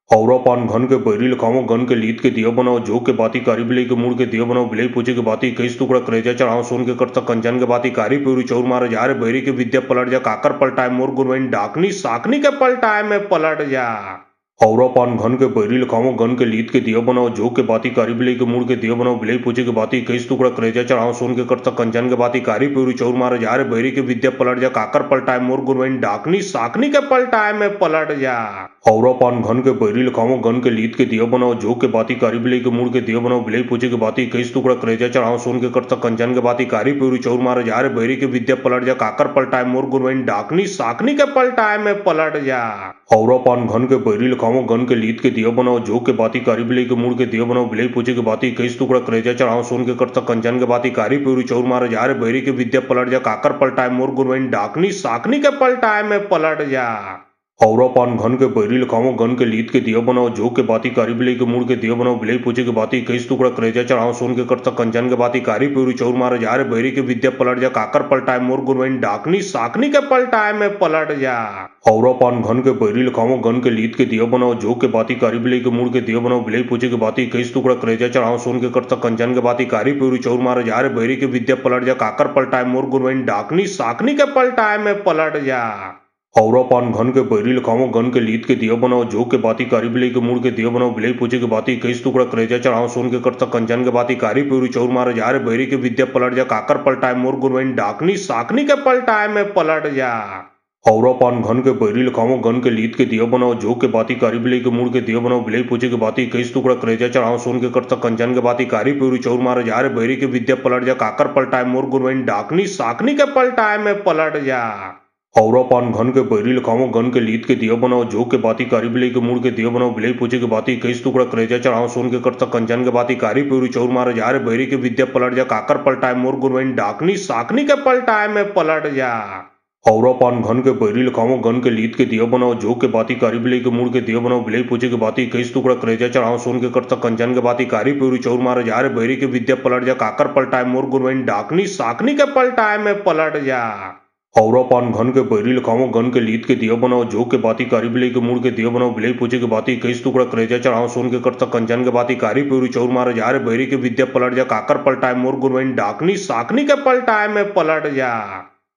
औरा पान घन के बैरी लखाओ गन के लीत के दिया बनाओ जो के बाती कारी बिलाई के मुड़ के दिया बनाओ बिलाई पूछे के बाती कई टुकड़ा करेजा चढ़ाओ सोन के करता कंचन के बाती कारी पूरी चौर मारे जा रे बैरी के विद्या पलट जा काकर पलटाए मोर गुरवैन डाकनी साकनी के पलटाए में पलट जा। औरा पान घन के बैरी लखाओ गन के लीत के दिया बनाओ जो के बाती कारी बिलई के मुड़ के दिया बनाओ बिलई पूछे के बाती कई टुकड़ा करेजा चढ़ाओ सोन के करता कंजन के बाती कारी प्यूरी चौर मारे जा रे बैरी के विद्या पलट जा काकर पलटाए मोर गुरवैन डाकनी साकनी के पलटाए में पलट जा। औरा पान घन के बैरी लखाओ गन के लीत के दिया बनाओ जो के बाती कारी बिलई के मुड़ के दिया बनाओ बिलई पूछे के बाती कई टुकड़ा करेजा चढ़ाओ सोन के करता कंजन के बाती कारी प्यूरी चौर मारे जा रे बैरी के विद्या पलट जा काकर पलटाए मोर गुरवैन डाकनी साकनी के पलटाए में पलट जा। औरा पान घन के बैरी लखाओ गन के लीत के दिया बनाओ जो के बाती कारी बिलई के मुड़ के दिया बनाओ बिलई पूछे के बाती कई टुकड़ा करेजा चढ़ाओ सोन के करता कंजन के बाती कारी प्यूरी चौर मारे जा रे बैरी के विद्या पलट जा काकर पलटाए मोर गुरवैन डाकनी साकनी के पलटाए में पलट जा। औरा पान घन के बैरी लखाओ गन के लीत के दिया बनाओ जो के बाती कारी बिलई के मुड़ के दिया बनाओ बिलई पूछे के बाती कई टुकड़ा करेजा चढ़ाओ सोन के करता कंजन के बाती कारी प्यूरी चौर मारे जा रे बैरी के विद्या पलट जा काकर पलटाए मोर गुरवैन डाकनी साकनी के पलटाए में पलट जा। औरा पान घन के बैरी लखाओ गन के लीत के दिया बनाओ जो के बाती कारी बिलई के मुड़ के दिया बनाओ बिलई पूछे के बाती कई टुकड़ा करेजा चढ़ाओ सोन के करता कंजन के बाती कारी प्यूरी चौर मारे जा रे बैरी के विद्या पलट जा काकर पलटाए मोर गुरवैन डाकनी साकनी के पलटाए में पलट जा। औरा पान घन के बैरी लखाओ गन के लीत के दिया बनाओ जो के बाती कारी बिलई के मुड़ के दिया बनाओ बिलई पूछे के बाती कई टुकड़ा करेजा चढ़ाओ सोन के करता कंजन के बाती कारी प्यूरी चौर मारे जा रे बैरी के विद्या पलट जा काकर पलटाए मोर गुरवैन डाकनी साकनी के पलटाए में पलट जा। औरा पान घन के बैरी लखाओ गन के लीत के दिया बनाओ जो के बाती कारी बिलई के मुड़ के दिया बनाओ बिलई पूछे के बाती कई टुकड़ा करेजा चढ़ाओ सोन के करता कंजन के बाती कारी प्यूरी चौर मारे जा रे बैरी के विद्या पलट जा काकर पलटाए मोर गुरवैन डाकनी साकनी के पलटाए में पलट जा। औरा पान घन के बैरी लखाओ गन के लीत के दिया बनाओ जो के बाती कारी बिलई के मुड़ के दिया बनाओ बिलई पूछे के बाती कई टुकड़ा करेजा चढ़ाओ सोन के करता कंजन के बाती कारी प्यूरी चौर मारे जा रे बैरी के विद्या पलट जा काकर पलटाए मोर गुरवैन डाकनी साकनी के पलटाए में पलट जा। औरा पान घन के बैरी लखाओ गन के लीत के दिया बनाओ जो के बाती कारी बिलई के मुड़ के दिया बनाओ बिलई पूछे के बाती कई टुकड़ा करेजा चढ़ाओ सोन के करता कंजन के बाती कारी प्यूरी चौर मारे जा रे बैरी के विद्या पलट जा काकर पलटाए मोर गुरवैन डाकनी साकनी के पलटाए में पलट जा। औरा पान घन के बैरी लखाओ गन के लीत के दिया बनाओ जो के बाती कारी बिलई के मुड़ के दिया बनाओ बिलई पूछे के बाती कई टुकड़ा करेजा चढ़ाओ सोन के करता कंजन के बाती कारी प्यूरी चौर मारे जा रे बैरी के विद्या पलट जा काकर पलटाए मोर गुरवैन डाकनी साकनी के पलटाए में पलट जा।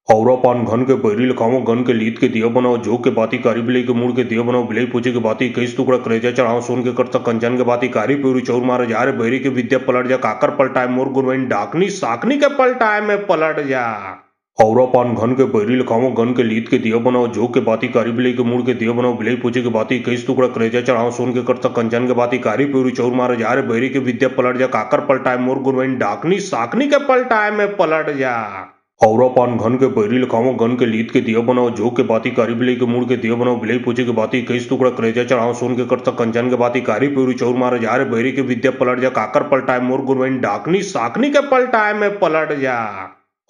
औरा पान घन के बैरी लखाओ गन के लीत के दिया बनाओ जो के बाती कारी बिलई के मुड़ के दिया बनाओ बिलई पूछे के बाती कई टुकड़ा करेजा चढ़ाओ सोन के करता कंजन के बाती कारी प्यूरी चौर मारे जा रे बैरी के विद्या पलट जा काकर पलटाए मोर गुरवैन डाकनी साकनी के पलटाए में पलट जा। औरा पान घन के बैरी लखाओ गन के लीत के दिया बनाओ जो के बाती कारी बिलई के मुड़ के दिया बनाओ बिलई पूछे के बाती कई टुकड़ा करेजा चढ़ाओ सोन के करता कंजन के बाती कारी प्यूरी चौर मारे जा रे बैरी के विद्या पलट जा काकर पलटाए मोर गुरवैन डाकनी साकनी के पलटाए में पलट जा। औरा पान घन के बैरी लखाओ गन के लीत के दिया बनाओ जो के बाती कारी बिलई के मुड़ के दिया बनाओ बिलई पूछे के बाती कई टुकड़ा करेजा चढ़ाओ सोन के करता कंजन के बाती कारी प्यूरी चौर मारे जा रे बैरी के विद्या पलट जा काकर पलटाए मोर गुरवैन डाकनी साकनी के पलटाए में पलट जा।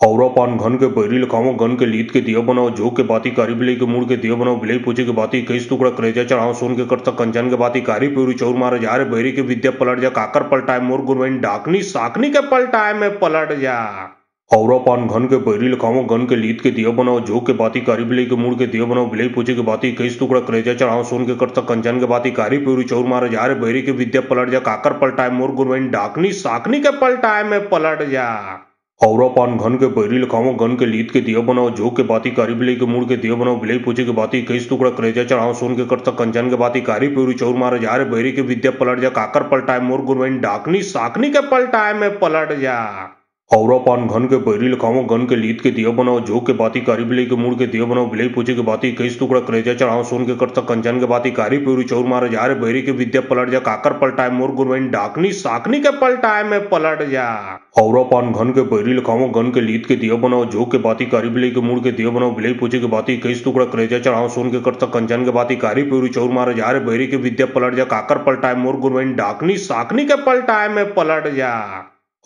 औरा पान घन के बैरी लखाओ गन के लीत के दिया बनाओ जो के बाती कारी बिलई के मुड़ के दिया बनाओ बिलई पूछे के बाती कई टुकड़ा करेजा चढ़ाओ सोन के करता कंजन के बाती कारी प्यूरी चौर मारे जा रे बैरी के विद्या पलट जा काकर पलटाए मोर गुरवैन डाकनी साकनी के पलटाए में पलट जा। औरा पान घन के बैरी लखाओ गन के लीत के दिया बनाओ जो के बाती कारी बिलई के मुड़ के दिया बनाओ बिलई पूछे के बाती कई टुकड़ा करेजा चढ़ाओ सोन के करता कंजन के बाती कारी प्यूरी चौर मारे जा रे बैरी के विद्या पलट जा काकर पलटाए मोर गुरवैन डाकनी साकनी के पलटाए में पलट जा। औरा पान घन के बैरी लखाओ गन के लीत के दिया बनाओ जो के बाती कारी बिलई के मुड़ के दिया बनाओ बिलई पूछे के बाती कई टुकड़ा करेजा चढ़ाओ सोन के करता कंजन के बाती कारी प्यूरी चौर मारे जा रे बैरी के विद्या पलट जा काकर पलटाए मोर गुरवैन डाकनी साकनी के पलटाए में पलट जा। औरा पान घन के बैरी लखाओ गन के लीत के दिया बनाओ जो के बाती कारी बिलई के मुड़ के दिया बनाओ बिलई पूछे के बाती कई टुकड़ा करेजा चढ़ाओ सोन के करता कंजन के बाती कारी प्यूरी चौर मारे जा रे बैरी के विद्या पलट जा काकर पलटाए मोर गुरवैन डाकनी साकनी के पलटाए में पलट जा। औरा पान घन के बैरी लखाओ गन के लीत के दिया बनाओ जो के बाती कारी बिलई के मुड़ के दिया बनाओ बिलई पूछे के बाती कई टुकड़ा करेजा चढ़ाओ सोन के करता कंजन के बाती कारी प्यूरी चौर मारे जा रे बैरी के विद्या पलट जा काकर पलटाए मोर गुरवैन डाकनी साकनी के पलटाए में पलट जा।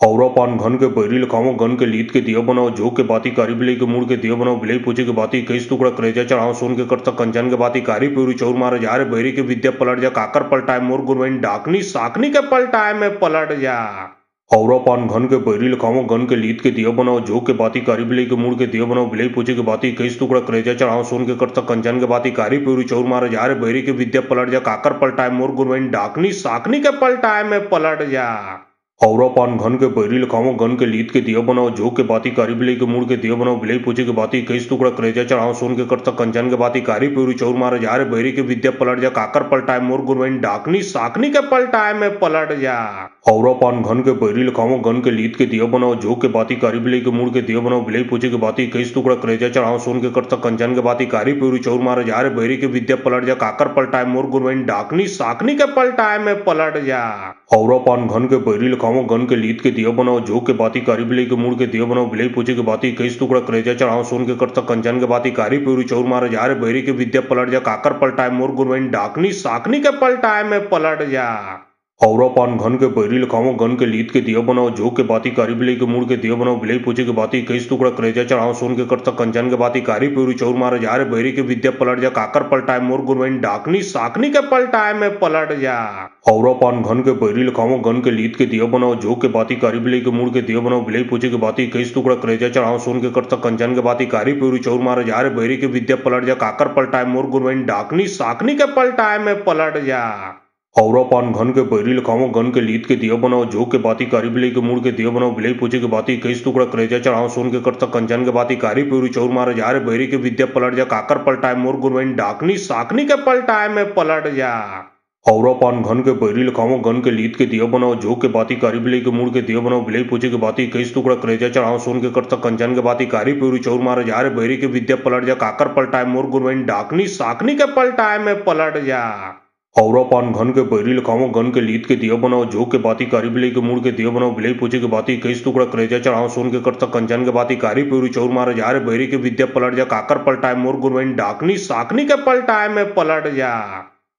औरा पान घन के बैरी लखाओ गन के लीत के दिया बनाओ जो के बाती कारी बिलई के मुड़ के दिया बनाओ बिलई पूछे के बाती कई टुकड़ा करेजा चढ़ाओ सोन के करता कंजन के बाती कारी प्यूरी चौर मारे जा रे बैरी के विद्या पलट जा काकर पलटाए मोर गुरवैन डाकनी साकनी के पलटाए में पलट जा। औरा पान घन के बैरी लखाओ गन के लीत के दिया बनाओ जो के बाती कारी बिलई के मुड़ के दिया बनाओ बिलई पूछे के बाती कई टुकड़ा करेजा चढ़ाओ सोन के करता कंजन के बाती कारी प्यूरी चौर मारे जा रे बैरी के विद्या पलट जा काकर पलटाए मोर गुरवैन डाकनी साकनी के पलटाए में पलट जा। औरा पान घन के बैरी लखाओ गन के लीद के दिया बनाओ जो के बाती कारी बिलाई के मुड़ के दिया बनाओ बिलाई पूछे के बाती कई टुकड़ा करेजा चढ़ाओ सोन के करता कंचन के बाती कारी पूरी चौर मारे जा रे बैरी के विद्या पलट जा काकर पलटाए मोर गुरवैन डाकनी साकनी के पलटाए में पलट जा। औरा पान घन के बैरी लखाओ गन के लीद के दिया बनाओ जो के बाती कारी बिलाई के मुड़ के दिया बनाओ बिलाई पूछे के बाती कई टुकड़ा करेजा चढ़ाओ सोन के करता कंचन के बाती कारी पूरी चौर मारे जा रे बैरी के विद्या पलट जा काकर पलटाए मोर गुरवैन डाकनी साकनी के पलटाए में पलट जा। औरा पान घन के बैरी लखाओ गन के लीद के दिया बनाओ जो के बाती कारी बिलाई के मुड़ के दिया बनाओ बिलाई पूछे के बाती कई टुकड़ा करेजा चढ़ाओ सोन के करता कंचन के बाती कारी पूरी चौर मारे जा रे बैरी के विद्या पलट जा काकर पलटाए मोर गुरवैन डाकनी साकनी के पलटाए में पलट जा। औरा पान घन के बैरी लखाओ गन के लीद के दिया बनाओ जो के बाती कारी बिलाई के मुड़ के दिया बनाओ बिलाई पूछे के बाती कई टुकड़ा करेजा चढ़ाओ सोन के करता कंचन के बाती कारी पूरी चौर मारे जा रे बैरी के विद्या पलट जा काकर पलटाए मोर गुरवैन डाकनी साकनी के पलटाए में पलट जा। औरा पान घन के बैरी लखाओ गन के लीद के दिया बनाओ जो के बाती कारी बिलाई के मुड़ के दिया बनाओ बिलाई पूछे के बाती कई टुकड़ा करेजा चढ़ाओ सोन के करता कंचन के बाती कारी पूरी चौर मारे जा रे बैरी के विद्या पलट जा काकर पलटाए मोर गुरवैन डाकनी साकनी के पलटाए में पलट जा। औरा पान घन के बैरी लखाओ गन के लीद के दिया बनाओ जो के बाती कारी बिलाई के मुड़ के दिया बनाओ बिलाई पूछे के बाती कई टुकड़ा करेजा चढ़ाओ सोन के करता कंचन के बाती कारी पूरी चौर मारे जा रे बैरी के विद्या पलट जा काकर पलटाए मोर गुरवैन डाकनी साकनी के पलटाए में पलट जा। औरा पान घन के बैरी लखाओ गन के लीद के दिया बनाओ जो के बाती कारी बिलाई के मुड़ के दिया बनाओ बिलाई पूछे के बाती कई टुकड़ा करेजा चढ़ाओ सोन के करता कंचन के बाती कारी पूरी चौर मारे जा रे बैरी के विद्या पलट जा काकर पलटाए मोर गुरवैन डाकनी साकनी के पलटाए में पलट जा। औरा पान घन के बैरी लखाओ गन के लीद के दिया बनाओ जो के बाती कारी बिलाई के मुड़ के दिया बनाओ बिलाई पूछे के बाती कई टुकड़ा करेजा चढ़ाओ सोन के करता कंचन के बाती कारी पूरी चौर मारे जा रे बैरी के विद्या पलट जा काकर पलटाए मोर गुरवैन डाकनी साकनी के पलटाए में पलट जा।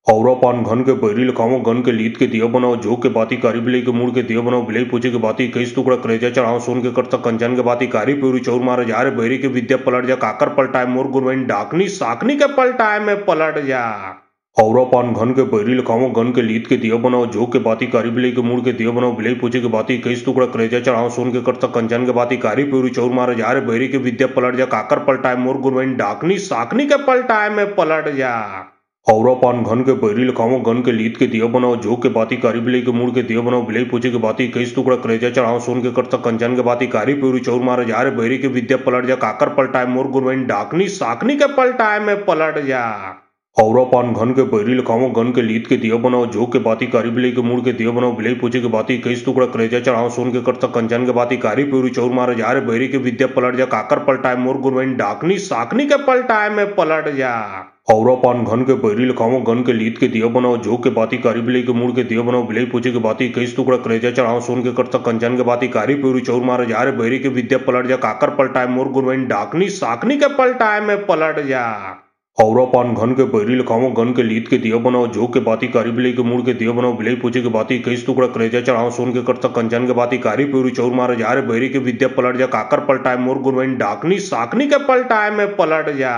औरा पान घन के बैरी लखाओ गन के लीद के दिया बनाओ जो के बाती कारी बिलाई के मुड़ के दिया बनाओ बिलाई पूछे के बाती कई टुकड़ा करेजा चढ़ाओ सोन के करता कंचन के बाती कारी पूरी चौर मारे जा रे बैरी के विद्या पलट जा काकर पलटाए मोर गुरवैन डाकनी साकनी के पलटाए में पलट जा। औरा पान घन के बैरी लखाओ गन के लीद के दिया बनाओ जो के बाती कारी बिलाई के मुड़ के दिया बनाओ बिलाई पूछे के बाती कई टुकड़ा करेजा चढ़ाओ सोन के करता कंचन के बाती कारी पूरी चौर मारे जा रे बैरी के विद्या पलट जा काकर पलटाए मोर गुरवैन डाकनी साकनी के पलटाए में पलट जा। औरा पान घन के बैरी लखाओ गन के लीद के दिया बनाओ जो के बाती कारी बिलाई के मुड़ के दिया बनाओ बिलाई पूछे के बाती कई टुकड़ा करेजा चढ़ाओ सोन के करता कंचन के बाती कारी पूरी चौर मारे जा रे बैरी के विद्या पलट जा काकर पलटाए मोर गुरवैन डाकनी साकनी के पलटाए में पलट जा। औरा पान घन के बैरी लखाओ गन के लीद के दिया बनाओ जो के बाती कारी बिलाई के मुड़ के दिया बनाओ बिलाई पूछे के बाती कई टुकड़ा करेजा चढ़ाओ सोन के करता कंचन के बाती कारी पूरी चौर मारे जा रे बैरी के विद्या पलट जा काकर पलटाए मोर गुरवैन डाकनी साकनी के पलटाए में पलट जा। औरा पान घन के बैरी लखाओ गन के लीद के दिया बनाओ जो के बाती कारी बिलाई के मुड़ के दिया बनाओ बिलाई पूछे के बाती कई टुकड़ा करेजा चढ़ाओ सोन के करता कंचन के बाती कारी पूरी चौर मारे जा रे बैरी के विद्या पलट जा काकर पलटाए मोर गुरवैन डाकनी साकनी के पलटाए में पलट जा। औरा पान घन के बैरी लखाओ गन के लीद के दिया बनाओ जो के बाती कारी बिलाई के मुड़ के दिया बनाओ बिलाई पूछे के बाती कई टुकड़ा करेजा चढ़ाओ सोन के करता कंचन के बाती कारी पूरी चौर मारे जा रे बैरी के विद्या पलट जा काकर पलटाए मोर गुरवैन डाकनी साकनी के पलटाए में पलट जा।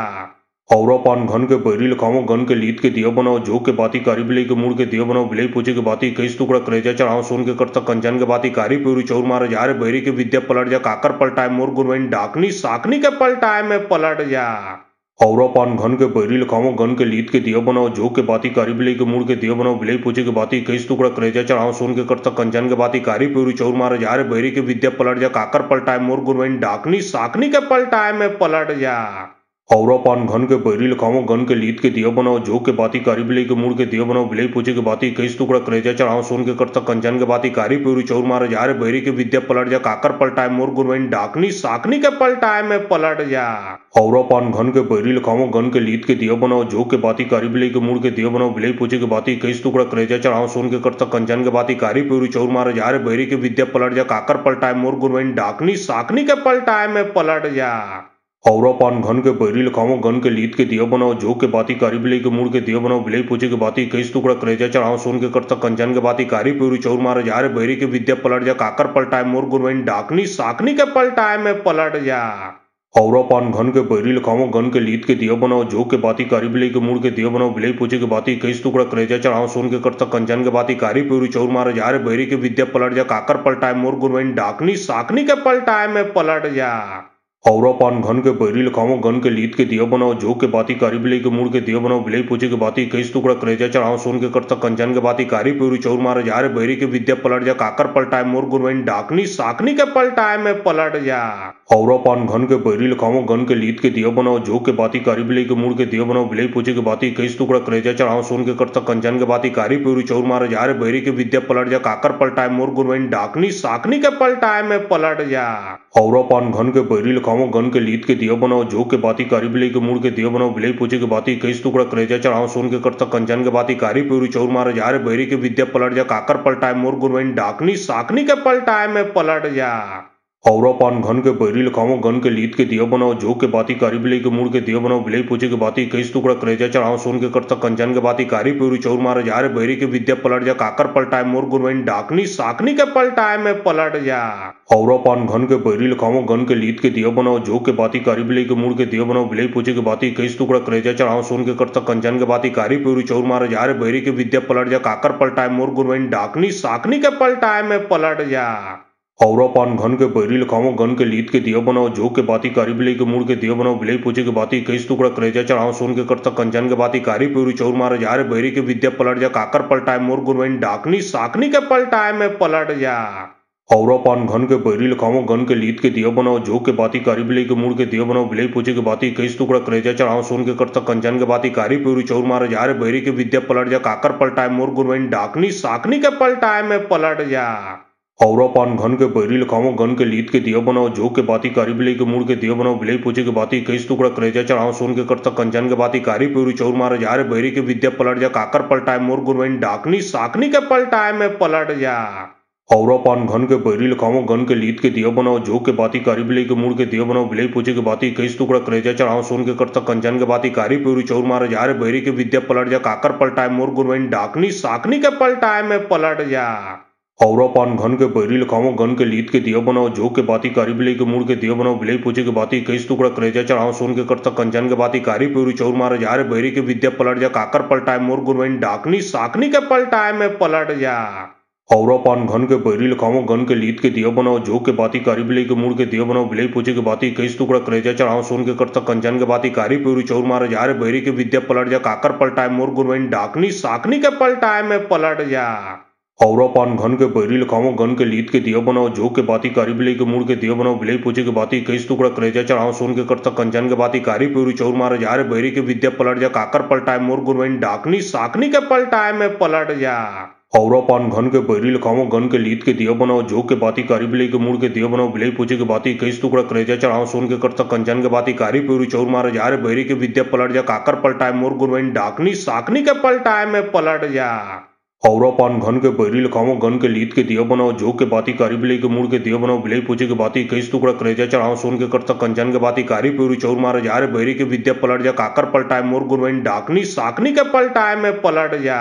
औरा पान घन के बैरी लखाओ गन के लीद के दिया बनाओ जो के बाती कारी बिलाई के मुड़ के दिया बनाओ बिलाई पूछे के बाती कई टुकड़ा करेजा चढ़ाओ सोन के करता कंचन के बाती कारी पूरी चौर मारे जा रे बैरी के विद्या पलट जा काकर पलटाए मोर गुरवैन डाकनी साकनी के पलटाए में पलट जा। औरा पान घन के बैरी लखाओ गन के लीद के दिया बनाओ जो के बाती कारी बिलाई के मुड़ के दिया बनाओ बिलाई पूछे के बाती कई टुकड़ा करेजा चढ़ाओ सोन के करता कंचन के बाती कारी पूरी चौर मारे जा रे बैरी के विद्या पलट जा काकर पलटाए मोर गुरवैन डाकनी साकनी के पलटाए में पलट जा। औरा पान घन के बैरी लखाओ गन के लीद के दिया बनाओ जो के बाती कारी बिलाई के मुड़ के दिया बनाओ बिलाई पूछे के बाती कई टुकड़ा करेजा चढ़ाओ सोन के करता कंचन के बाती कारी पूरी चौर मारे जा रे बैरी के विद्या पलट जा काकर पलटाए मोर गुरवैन डाकनी साकनी के पलटाए में पलट जा। औरा पान घन के बैरी लखाओ गन के लीद के दिया बनाओ जो के बाती कारी बिलाई के मुड़ के दिया बनाओ बिलाई पूछे के बाती कई टुकड़ा करेजा चढ़ाओ सोन के करता कंचन के बाती कारी पूरी चौर मारे जा रे बैरी के विद्या पलट जा काकर पलटाए मोर गुरवैन डाकनी साकनी के पलटाए में पलट जा। औरा पान घन के बैरी लखाओ गन के लीद के दिया बनाओ जो के बाती कारी बिलाई के मुड़ के दिया बनाओ बिलाई पूछे के बाती कई टुकड़ा करेजा चढ़ाओ सोन के करता कंचन के बाती कारी पूरी चौर मारे जा रे बैरी के विद्या पलट जा काकर पलटाए मोर गुरवैन डाकनी साकनी के पलटाए में पलट जा। औरा पान घन के बैरी लखाओ गन के लीद के दिया बनाओ जो के बाती कारी बिलाई के मुड़ के दिया बनाओ बिलाई पूछे के बाती कई टुकड़ा करेजा चढ़ाओ सोन के करता कंचन के बाती कारी पूरी चौर मारे जा रे बैरी के विद्या पलट जा काकर पलटाए मोर गुरवैन डाकनी साकनी के पलटाए में पलट जा। औरा पान घन के बैरी लखाओ गन के लीद के दिया बनाओ जो के बाती कारी बिलाई के मुड़ के दिया बनाओ बिलाई पूछे के बाती कई टुकड़ा करेजा चढ़ाओ सोन के करता कंचन के बाती कारी पूरी चौर मारे जा रे बैरी के विद्या पलट जा काकर पलटाए मोर गुरवैन डाकनी साकनी के पलटाए में पलट जा। औरा पान घन के बैरी लखाओ गन के लीद के दिया बनाओ जो के बाती कारी बिलाई के मुड़ के दिया बनाओ बिलाई पूछे के बाती कई टुकड़ा करेजा चढ़ाओ सोन के करता कंचन के बाती कारी पूरी चौर मारे जा रे बैरी के विद्या पलट जा काकर पलटाए मोर गुरवैन डाकनी साकनी के पलटाए में पलट जा। औरा पान घन के बैरी लखाओ गन के लीद के दिया बनाओ जो के बाती कारी बिलाई के मुड़ के दिया बनाओ बिलाई पूछे के बाती कई टुकड़ा करेजा चढ़ाओ सोन के करता कंचन के बाती कारी पूरी चौर मारे जा रे बैरी के विद्या पलट जा काकर पलटाए मोर गुरवैन डाकनी साकनी के पलटाए में पलट जा। औरा पान घन के बैरी लखाओ गन के लीद के दिया बनाओ जो के बाती कारी बिलाई के मुड़ के दिया बनाओ बिलाई पूछे के बाती कई टुकड़ा करेजा चढ़ाओ सोन के करता कंचन के बाती कारी पूरी चौर मारे जा रे बैरी के विद्या पलट जा काकर पलटाए मोर गुरवैन डाकनी साकनी के पलटाए में पलट जा। औरा पान घन के बैरी लखाओ गन के लीद के दिया बनाओ जो के बाती कारी बिलाई के मुड़ के दिया बनाओ बिलाई पूछे के बाती कई टुकड़ा करेजा चढ़ाओ सोन के करता कंचन के बाती कारी पूरी चौर मारे जा रे बैरी के विद्या पलट जा काकर पलटाए मोर गुरवैन डाकनी साकनी के पलटाए में पलट जा। औरा पान घन के बैरी लखाओ गन के लीद के दिया बनाओ जो के बाती कारी बिलाई के मुड़ के दिया बनाओ बिलाई पूछे के बाती कई टुकड़ा करेजा चढ़ाओ सोन के करता कंचन के बाती कारी पूरी चौर मारे जा रे बैरी के विद्या पलट जा काकर पलटाए मोर गुरवैन डाकनी साकनी के पलटाए में पलट जा। औरा पान घन के बैरी लखाओ गन के लीद के दिया बनाओ जो के बाती कारी बिलाई के मुड़ के दिया बनाओ बिलाई पूछे के बाती कई टुकड़ा करेजा चढ़ाओ सोन के करता कंचन के बाती कारी पूरी चौर मारे जा रे बैरी के विद्या पलट जा काकर पलटाए मोर गुरवैन डाकनी साकनी के पलटाए में पलट जा। औरा पान घन के बैरी लखाओ गन के लीद के दिया बनाओ जो के बाती कारी बिलाई के मुड़ के दिया बनाओ बिलाई पूछे के बाती कई टुकड़ा करेजा चढ़ाओ सोन के करता कंचन के बाती कारी पूरी चौर मारे जा रे बैरी के विद्या पलट जा काकर पलटाए मोर गुरवैन डाकनी साकनी के पलटाए में पलट जा। औरा पान घन के बैरी लखाओ गन के लीद के दिया बनाओ जो के बाती कारी बिलाई के मुड़ के दिया बनाओ बिलाई पूछे के बाती कई टुकड़ा करेजा चढ़ाओ सोन के करता कंचन के बाती कारी पूरी चौर मारे जा रे बैरी के विद्या पलट जा काकर पलटाए मोर गुरवैन डाकनी साकनी के पलटाए में पलट जा। औरा पान घन के बैरी लखाओ गन के लीद के दिया बनाओ जो के बाती कारी बिलाई के मुड़ के दिया बनाओ बिलाई पूछे के बाती कई टुकड़ा करेजा चढ़ाओ सोन के करता कंचन के बाती कारी पूरी चौर मारे जा रे बैरी के विद्या पलट जा काकर पलटाए मोर गुरवैन डाकनी साकनी के पलटाए में पलट जा। औरा पान घन के बैरी लखाओ गन के लीद के दिया बनाओ जो के बाती कारी बिलाई के मुड़ के दिया बनाओ बिलाई पूछे के बाती कई टुकड़ा करेजा चढ़ाओ सोन के करता कंचन के बाती कारी पूरी चौर मारे जा रे बैरी के विद्या पलट जा काकर पलटाए मोर गुरवैन डाकनी साकनी के पलटाए में पलट जा। औरा पान घन के बैरी लखाओ गन के लीद के दिया बनाओ जो के बाती कारी बिलाई के मुड़ के दिया बनाओ बिलाई पूछे के बाती कई टुकड़ा करेजा चढ़ाओ सोन के करता कंचन के बाती कारी पूरी चौर मारे जा रे बैरी के विद्या पलट जा काकर पलटाए मोर गुरवैन डाकनी साकनी के पलटाए में पलट जा। औरा पान घन के बैरी लखाओ गन के लीद के दिया बनाओ जो के बाती कारी बिलाई के मुड़ के दिया बनाओ बिलाई पूछे के बाती कई टुकड़ा करेजा चढ़ाओ सोन के करता कंचन के बाती कारी पूरी चौर मारे जा रे बैरी के विद्या पलट जा काकर पलटाए मोर गुरवैन डाकनी साकनी के पलटाए में पलट जा। औरा पान घन के बैरी लखाओ गन के लीद के दिया बनाओ जो के बाती कारी बिलाई के मुड़ के दिया बनाओ बिलाई पूछे के बाती कई टुकड़ा करेजा चढ़ाओ सोन के करता कंचन के बाती कारी पूरी चौर मारे जा रे बैरी के विद्या पलट जा काकर पलटाए मोर गुरवैन डाकनी साकनी के पलटाए में पलट जा।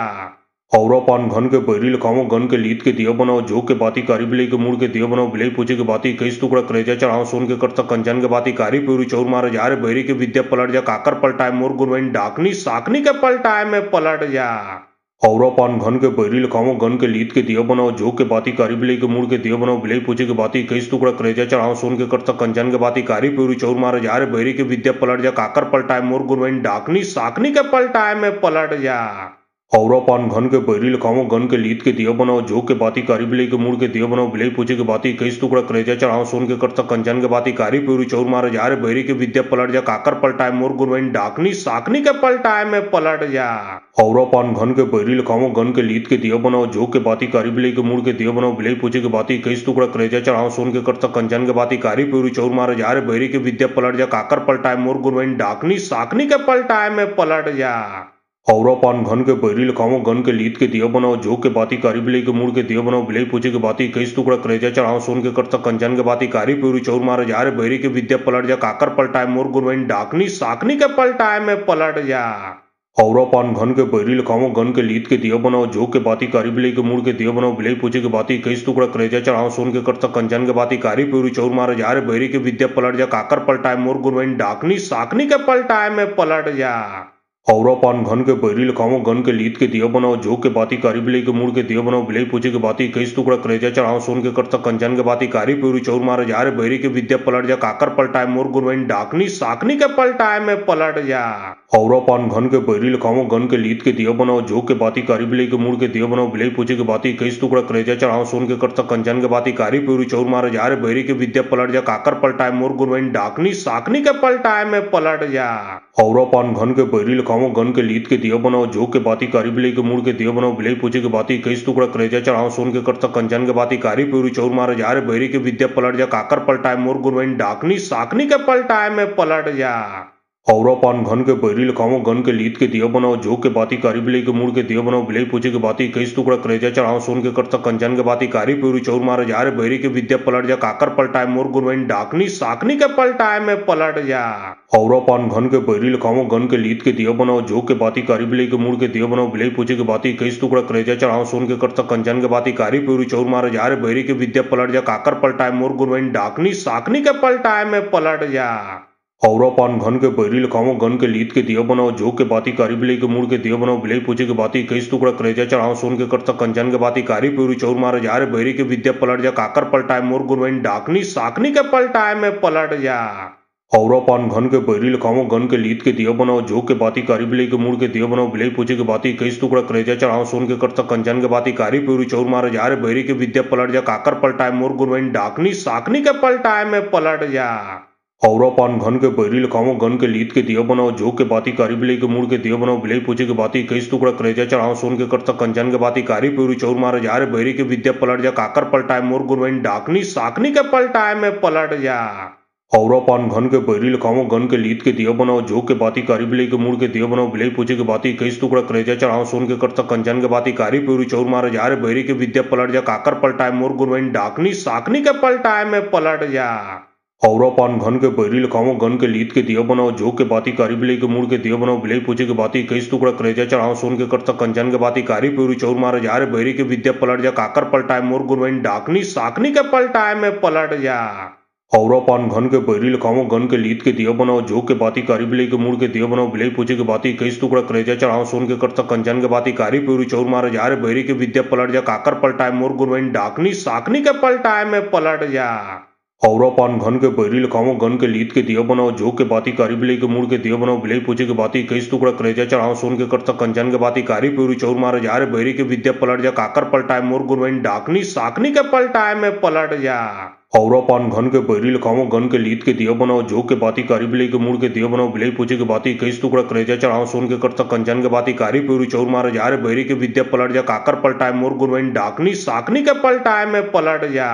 औरा पान घन के बैरी लखाओ गन के लीद के दिया बनाओ जो के बाती कारी बिलाई के मुड़ के दिया बनाओ बिलाई पूछे के बाती कई टुकड़ा करेजा चढ़ाओ सोन के करता कंचन के बाती कारी पूरी चौर मारे जा रे बैरी के विद्या पलट जा काकर पलटाए मोर गुरवैन डाकनी साकनी के पलटाए में पलट जा। औरा पान घन के बैरी लखाओ गन के लीद के दिया बनाओ जो के बाती कारी बिलाई के मुड़ के दिया बनाओ बिलाई पूछे के बाती कई टुकड़ा करेजा चढ़ाओ सोन के करता कंचन के बाती कारी पूरी चौर मारे जा रे बैरी के विद्या पलट जा काकर पलटाए मोर गुरवैन डाकनी साकनी के पलटाए में पलट जा। औरा पान घन के बैरी लखाओ गन के लीद के दिया बनाओ जो के बाती कारी बिलाई के मुड़ के दिया बनाओ बिलाई पूछे के बाती कई टुकड़ा करेजा चढ़ाओ सोन के करता कंचन के बाती कारी पूरी चौर मारे जा रे बैरी के विद्या पलट जा काकर पलटाए मोर गुरवैन डाकनी साकनी के पलटाए में पलट जा। औरा पान घन के बैरी लखाओ गन के लीद के दिया बनाओ जो के बाती कारी बिलाई के मुड़ के दिया बनाओ बिलाई पूछे के बाती कई टुकड़ा करेजा चढ़ाओ सोन के करता कंचन के बाती कारी पूरी चौर मारे जा रे बैरी के विद्या पलट जा काकर पलटाए मोर गुरवैन डाकनी साकनी के पलटाए में पलट जा। औरा पान घन के बैरी लखाओ गन के लीद के दिया बनाओ जो के बाती कारी बिलाई के मुड़ के दिया बनाओ बिलाई पूछे के बाती कई टुकड़ा करेजा चढ़ाओ सोन के करता कंचन के बाती कारी पूरी चौर मारे जा रे बैरी के विद्या पलट जा काकर पलटाए मोर गुरवैन डाकनी साकनी के पलटाए में पलट जा। औरा पान घन के बैरी लखाओ गन के लीद के दिया बनाओ जो के बाती कारी बिलाई के मुड़ के दिया बनाओ बिलाई पूछे के बाती कई टुकड़ा करेजा चढ़ाओ सोन के करता कंचन के बाती कारी पूरी चौर मारे जा रे बैरी के विद्या पलट जा काकर पलटाए मोर गुरवैन डाकनी साकनी के पलटाए में पलट जा। औरा पान घन के बैरी लखाओ गन के लीत के दिया बनाओ जो के बाती कारी बिले के मुड़ के दिया बनाओ बिले पूछे के बाती कई टुकड़ा करेजा चढ़ाओ सोन के करता कंचन के बाती कारी पूरी चौर मारे जा रे बैरी के विद्या पलट जा काकर पलटाए मोर गुरवैन डाकनी साकनी के पलटाए में पलट जा। औरा पान घन के बैरी लखाओ गन के लीत के दिया बनाओ जो के बाती कारी बिले के मुड़ के दिया बनाओ बिले पूछे के बाती कई टुकड़ा करेजा चढ़ाओ सोन के करता कंचन के बाती कारी पूरी चौर मारे जा रे बैरी के विद्या पलट जा काकर पलटाए मोर गुरवैन डाकनी साकनी के पलटाए में पलट जा। औरा पान घन के बैरी लखाओ गन के लीत के दिया बनाओ जो के बाती कारी बिले के मुड़ के दिया बनाओ बिले पूछे के बाती कई टुकड़ा करेजा चढ़ाओ सोन के करता कंचन के बाती कारी पूरी चौर मारे जा रे बैरी के विद्या पलट जा काकर पलटाए मोर गुरवैन डाकनी साकनी के पलटाए में पलट जा। औरा पान घन के बैरी लखाओ गन के लीत के दिया बनाओ जो के बाती कारी बिले के मुड़ के दिया बनाओ बिले पूछे के बाती कई टुकड़ा करेजा चढ़ाओ सोन के करता कंचन के बाती कारी पूरी चौर मारे जा रे बैरी के विद्या पलट जा काकर पलटाए मोर गुरवैन डाकनी साकनी के पलटाए में पलट जा। औरा पान घन के बैरी लखाओ गन के लीत के दिया बनाओ जो के बाती कारी बिले के मुड़ के दिया बनाओ बिले पूछे के बाती कई टुकड़ा करेजा चढ़ाओ सोन के करता कंचन के बाती कारी पूरी चौर मारे जा रे बैरी के विद्या पलट जा काकर पलटाए मोर गुरवैन डाकनी साकनी के पलटाए में पलट जा। औरा पान घन के बैरी लखाओ गन के लीत के दिया बनाओ जो के बाती कारी बिले के मुड़ के दिया बनाओ बिले पूछे के बाती कई टुकड़ा करेजा चढ़ाओ सोन के करता कंचन के बाती कारी पूरी चौर मारे जा रे बैरी के विद्या पलट जा काकर पलटाए मोर गुरवैन डाकनी साकनी के पलटाए में पलट जा। औरा पान घन के बैरी लखाओ गन के लीत के दिया बनाओ जो के बाती कारी बिले के मुड़ के दिया बनाओ बिले पूछे के बाती कई टुकड़ा करेजा चढ़ाओ सोन के करता कंचन के बाती कारी पूरी चौर मारे जा रे बैरी के विद्या पलट जा काकर पलटाए मोर गुरवैन डाकनी साकनी के पलटाए में पलट जा। औरा पान घन के बैरी लखाओ गन के लीत के दिया बनाओ जो के बाती कारी बिले के मुड़ के दिया बनाओ बिले पूछे के बाती कई टुकड़ा करेजा चढ़ाओ सोन के करता कंचन के बाती कारी पूरी चौर मारे जा रे बैरी के विद्या पलट जा काकर पलटाए मोर गुरवैन डाकनी साकनी के पलटाए में पलट जा। औरा पान घन के बैरी लखाओ गन के लीत के दिया बनाओ जो के बाती कारी बिले के मुड़ के दिया बनाओ बिले पूछे के बाती कई टुकड़ा करेजा चढ़ाओ सोन के करता कंचन के बाती कारी पूरी चौर मारे जा रे बैरी के विद्या पलट जा काकर पलटाए मोर गुरवैन डाकनी साकनी के पलटाए में पलट जा। औरा पान घन के बैरी लखाओ गन के लीत के दिया बनाओ जो के बाती कारी बिले के मुड़ के दिया बनाओ बिले पूछे के बाती कई टुकड़ा करेजा चढ़ाओ सोन के करता कंचन के बाती कारी पूरी चौर मारे जा रे बैरी के विद्या पलट जा काकर पलटाए मोर गुरवैन डाकनी साकनी के पलटाए में पलट जा। औरा पान घन के बैरी लखाओ गन के लीत के दिया बनाओ जो के बाती कारी बिले के मुड़ के दिया बनाओ बिले पूछे के बाती कई टुकड़ा करेजा चढ़ाओ सोन के करता कंचन के बाती कारी पूरी चौर मारे जा रे बैरी के विद्या पलट जा काकर पलटाए मोर गुरवैन डाकनी साकनी के पलटाए में पलट जा। औरा पान घन के बैरी लखाओ गन के लीत के दिया बनाओ जो के बाती कारी बिले के मुड़ के दिया बनाओ बिले पूछे के बाती कई टुकड़ा करेजा चढ़ाओ सोन के करता कंचन के बाती कारी पूरी चौर मारे जा रे बैरी के विद्या पलट जा काकर पलटाए मोर गुरवैन डाकनी साकनी के पलटाए में पलट जा। औरा पान घन के बैरी लखाओ गन के लीत के दिया बनाओ जो के बाती कारी बिले के मुड़ के दिया बनाओ बिले पूछे के बाती कई टुकड़ा करेजा चढ़ाओ सोन के करता कंचन के बाती कारी पूरी चौर मारे जा रे बैरी के विद्या पलट जा काकर पलटाए मोर गुरवैन डाकनी साकनी के पलटाए में पलट जा।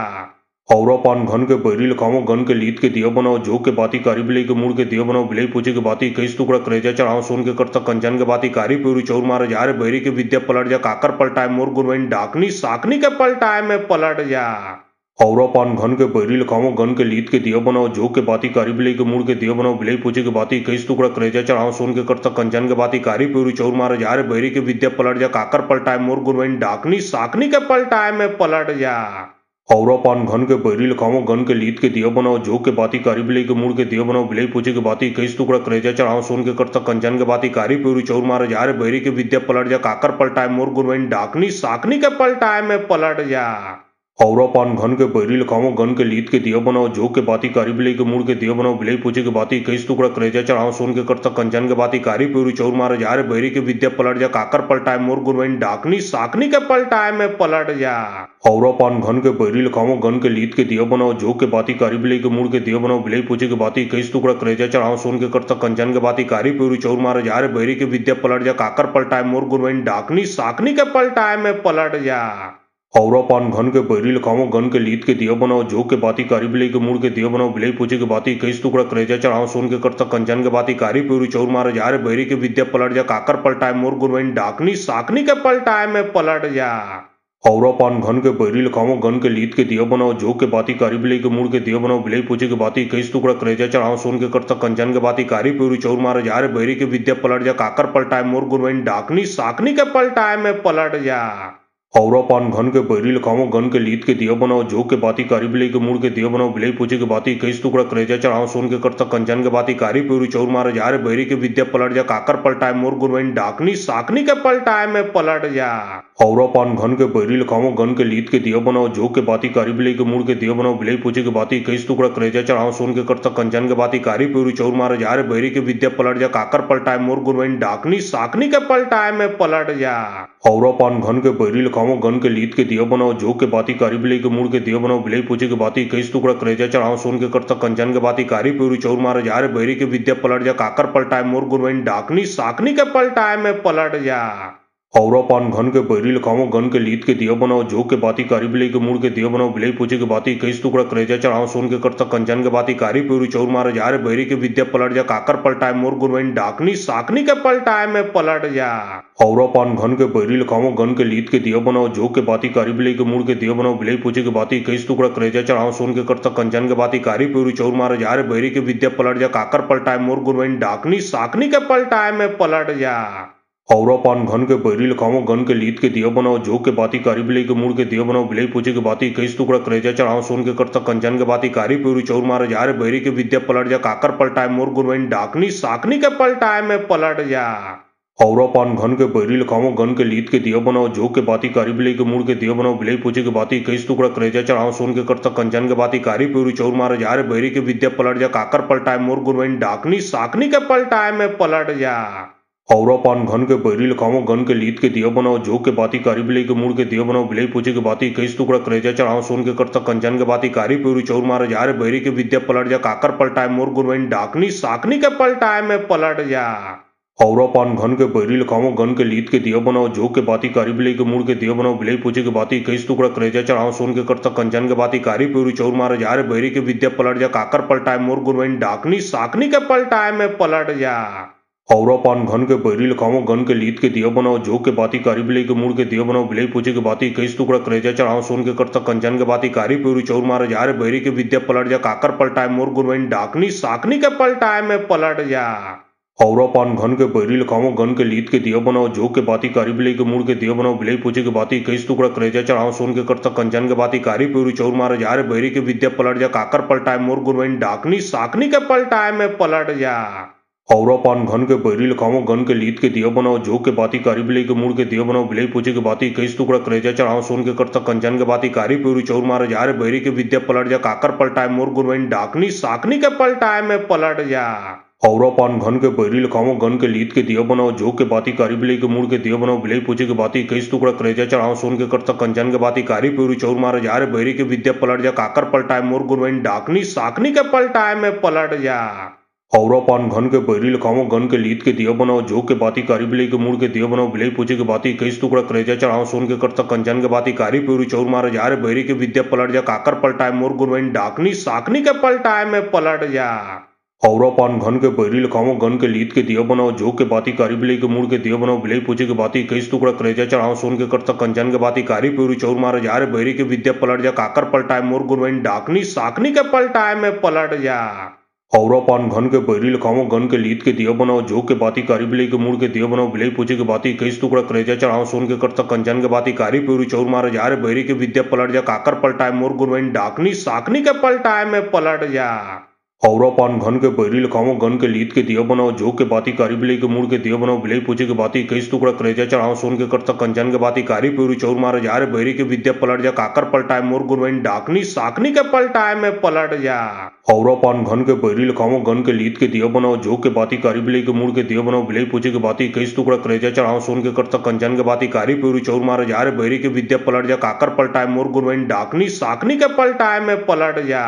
औरा पान घन के बैरी लखाओ गन के लीत के दिया बनाओ जो के बाती कारी बिले के मुड़ के दिया बनाओ बिले पूछे के बाती कई टुकड़ा करेजा चढ़ाओ सोन के करता कंचन के बाती कारी पूरी चौर मारे जा रे बैरी के विद्या पलट जा काकर पलटाए मोर गुरवैन डाकनी साकनी के पलटाए में पलट जा। औरा पान घन के बैरी लखाओ गन के लीत के दिया बनाओ जो के बाती कारी बिले के मुड़ के दिया बनाओ बिले पूछे के बाती कई टुकड़ा करेजा चढ़ाओ सोन के करता कंचन के बाती कारी पूरी चौर मारे जा रे बैरी के विद्या पलट जा काकर पलटाए मोर गुरवैन डाकनी साकनी के पलटाए में पलट जा। औरा पान घन के बैरी लखाओ गन के लीत के दिया बनाओ जो के बाती कारी बिले के मुड़ के दिया बनाओ बिले पूछे के बाती कई टुकड़ा करेजा चढ़ाओ सोन के करता कंचन के बाती कारी पूरी चौर मारे जा रे बैरी के विद्या पलट जा काकर पलटाए मोर गुरवैन डाकनी साकनी के पलटाए में पलट जा। औरा पान घन के बैरी लखाओ गन के लीत के दिया बनाओ जो के बाती कारी बिले के मुड़ के दिया बनाओ बिले पूछे के बाती कई टुकड़ा करेजा चढ़ाओ सोन के करता कंचन के बाती कारी पूरी चौर मारे जा रे बैरी के विद्या पलट जा काकर पलटाए मोर गुरवैन डाकनी साकनी के पलटाए में पलट जा। औरा पान घन के बैरी लखाओ गन के लीत के दिया बनाओ जो के बाती कारी बिले के मुड़ के दिया बनाओ बिले पूछे के बाती कई टुकड़ा करेजा चढ़ाओ सोन के करता कंचन के बाती कारी पूरी चौर मारे जा रे बैरी के विद्या पलट जा काकर पलटाए मोर गुरवैन डाकनी साकनी के पलटाए में पलट जा। औरा पान घन के बैरी लखाओ गन के लीत के दिया बनाओ जो के बाती कारी बिले के मुड़ के दिया बनाओ बिले पूछे के बाती कई टुकड़ा करेजा चढ़ाओ सोन के करता कंचन के बाती कारी पूरी चौर मारे जा रे बैरी के विद्या पलट जा काकर पलटाए मोर गुरवैन डाकनी साकनी के पलटाए में पलट जा। औरा पान घन के बैरी लखाओ गन के लीत के दिया बनाओ जो के बाती कारी बिले के मुड़ के दिया बनाओ बिले पूछे के बाती कई टुकड़ा करेजा चढ़ाओ सोन के करता कंचन के बाती कारी पूरी चौर मारे जा रे बैरी के विद्या पलट जा काकर पलटाए मोर गुरवैन डाकनी साकनी के पलटाए में पलट जा। औरा पान घन के बैरी लखाओ गन के लीत के दिया बनाओ जो के बाती कारी बिलाई के मुड़ के दिया बनाओ बिलाई पूछे के बाती कई टुकड़ा करेजा चढ़ाओ सोन के करता कंचन के बाती कारी पूरी चौर मारे जा रे बैरी के विद्या पलट जा काकर पलटाए मोर गुरवैन डाकनी साकनी के पलटाए में पलट जा। औरा पान घन के बैरी लखाओ गन के लीत के दिया बनाओ जो के बाती कारी बिलाई के मुड़ के दिया बनाओ बिलाई पूछे के बाती कई टुकड़ा करेजा चढ़ाओ सोन के करता कंचन के बाती कारी पूरी चौर मारे जा रे बैरी के विद्या पलट जा काकर पलटाए मोर गुरवैन डाकनी साकनी के पलटाए में पलट जा। औरा पान घन के बैरी लखाओ गन के लीत के दिया बनाओ जो के बाती कारी बिलाई के मुड़ के दिया बनाओ बिलाई पूछे के बाती कई टुकड़ा करेजा चढ़ाओ सोन के करता कंचन के बाती कारी पूरी चौर मारे जा रे बैरी के विद्या पलट जा काकर पलटाए मोर गुरवैन डाकनी साकनी के पलटाए में पलट जा। औरा पान घन के बैरी लखाओ गन के लीत के दिया बनाओ जो के बाती कारी बिलाई के मुड़ के दिया बनाओ बिलाई पूछे के बाती कई टुकड़ा करेजा चढ़ाओ सोन के करता कंचन के बाती कारी पूरी चौर मारे जा रे बैरी के विद्या पलट जा काकर पलटाए मोर गुरवैन डाकनी साकनी के पलटाए में पलट जा। औरा पान घन के बैरी लखाओ गन के लीत के दिया बनाओ जो के बाती कारी बिलाई के मुड़ के दिया बनाओ बिलाई पूछे के बाती कई टुकड़ा करेजा चढ़ाओ सोन के करता कंचन के बाती कारी पूरी चौर मारे जा रे बैरी के विद्या पलट जा काकर पलटाए मोर गुरवैन डाकनी साकनी के पलटाए में पलट जा। औरा पान घन के बैरी लखाओ गन के लीत के दिया बनाओ जो के बाती कारी बिलाई के मुड़ के दिया बनाओ बिलाई पूछे के बाती कई टुकड़ा करेजा चढ़ाओ सोन के करता कंचन के बाती कारी पूरी चौर मारे जा रे बैरी के विद्या पलट जा काकर पलटाए मोर गुरवैन डाकनी साकनी के पलटाए में पलट जा। औरा पान घन के बैरी लखाओ गन के लीत के दिया बनाओ जो के बाती कारी बिलाई के मुड़ के दिया बनाओ बिलाई पूछे के बाती कई टुकड़ा करेजा चढ़ाओ सोन के करता कंचन के बाती कारी पूरी चौर मारे जा रे बैरी के विद्या पलट जा काकर पलटाए मोर गुरवैन डाकनी साकनी के पलटाए में पलट जा। औरा पान घन के बैरी लखाओ गन के लीत के दिया बनाओ जो के बाती कारी बिलाई के मुड़ के दिया बनाओ बिलाई पूछे के बाती कई टुकड़ा करेजा चढ़ाओ सोन के करता कंचन के बाती कारी पूरी चौर मारे जा रे बैरी के विद्या पलट जा काकर पलटाए मोर गुरवैन डाकनी साकनी के पलटाए में पलट जा। औरा पान घन के बैरी लखाओ गन के लीत के दिया बनाओ जो के बाती कारी बिलाई के मुड़ के दिया बनाओ बिलाई पूछे के बाती कई टुकड़ा करेजा चढ़ाओ सोन के करता कंचन के बाती कारी पूरी चौर मारे जा रे बैरी के विद्या पलट जा काकर पलटाए मोर गुरवैन डाकनी साकनी के पलटाए में पलट जा। औरा पान घन के बैरी लखाओ गन के लीत के दिया बनाओ जो के बाती कारी बिलाई के मुड़ के दिया बनाओ बिलाई पूछे के बाती कई टुकड़ा करेजा चढ़ाओ सोन के करता कंचन के बाती कारी पूरी चौर मारे जा रे बैरी के विद्या पलट जा काकर पलटाए मोर गुरवैन डाकनी साकनी के पलटाए में पलट जा। औरा पान घन के बैरी लखाओ गन के लीत के दिया बनाओ जो के बाती कारी बिलाई के मुड़ के दिया बनाओ बिलाई पूछे के बाती कई टुकड़ा करेजा चढ़ाओ सोन के करता कंचन के बाती कारी पूरी चौर मारे जा रे बैरी के विद्या पलट जा काकर पलटाए मोर गुरवैन डाकनी साकनी के पलटाए में पलट जा। औरा पान घन के बैरी लखाओ गन के लीत के दिया बनाओ जो के बाती कारी बिलाई के मुड़ के दिया बनाओ बिलाई पूछे के बाती कई टुकड़ा करेजा चढ़ाओ सोन के करता कंचन के बाती कारी पूरी चौर मारे जा रे बैरी के विद्या पलट जा काकर पलटाए मोर गुरवैन डाकनी साकनी के पलटाए में पलट जा। औरा पान घन के बैरी लखाओ गन के लीत के दिया बनाओ जो के बाती कारी बिलाई के मुड़ के दिया बनाओ बिलाई पूछे के बाती कई टुकड़ा करेजा चढ़ाओ सोन के करता कंचन के बाती कारी पूरी चौर मारे जा रे बैरी के विद्या पलट जा काकर पलटाए मोर गुरवैन डाकनी साकनी के पलटाए में पलट जा। औरा पान घन के बैरी लखाओ गन के लीत के दिया बनाओ जो के बाती कारी बिलाई के मुड़ के दिया बनाओ बिलाई पूछे के बाती कई टुकड़ा करेजा चढ़ाओ सोन के करता कंचन के बाती कारी पूरी चौर मारे जा रे बैरी के विद्या पलट जा काकर पलटाए मोर गुरवैन डाकनी साकनी के पलटाए में पलट जा। औरा पान घन के बैरी लखाओ गन के लीत के दिया बनाओ जो के बाती कारी बिलाई के मुड़ के दिया बनाओ बिलाई पूछे के बाती कई टुकड़ा करेजा चढ़ाओ सोन के करता कंचन के बाती कारी पूरी चौर मारे जा रे बैरी के विद्या पलट जा काकर पलटाए मोर गुरवैन डाकनी साकनी के पलटाए में पलट जा। औरा पान घन के बैरी लखाओ गन के लीत के दिया बनाओ जो के बाती कारी बिलाई के मुड़ के दिया बनाओ बिलाई पूछे के बाती कई टुकड़ा करेजा चढ़ाओ सोन के करता कंचन के बाती कारी पूरी चौर मारे जा रे बैरी के विद्या पलट जा काकर पलटाए मोर गुरवैन डाकनी साकनी के पलटाए में पलट जा। औरा पान घन के बैरी लखाओ गन के लीत के दिया बनाओ जो के बाती कारी बिलाई के मुड़ के दिया बनाओ बिलाई पूछे के बाती कई टुकड़ा करेजा चढ़ाओ सोन के करता कंचन के बाती कारी पूरी चौर मारे जा रे बैरी के विद्या पलट जा काकर पलटाए मोर गुरवैन डाकनी साकनी के पलटाए में पलट जा। औरा पान घन के बैरी लखाओ गन के लीत के दिया बनाओ जो के बाती कारी बिलाई के मुड़ के दिया बनाओ बिलाई पूछे के बाती कई टुकड़ा करेजा चढ़ाओ सोन के करता कंचन के बाती कारी पूरी चौर मारे जा रे बैरी के विद्या पलट जा काकर पलटाए मोर गुरवैन डाकनी साकनी के पलटाए में पलट जा।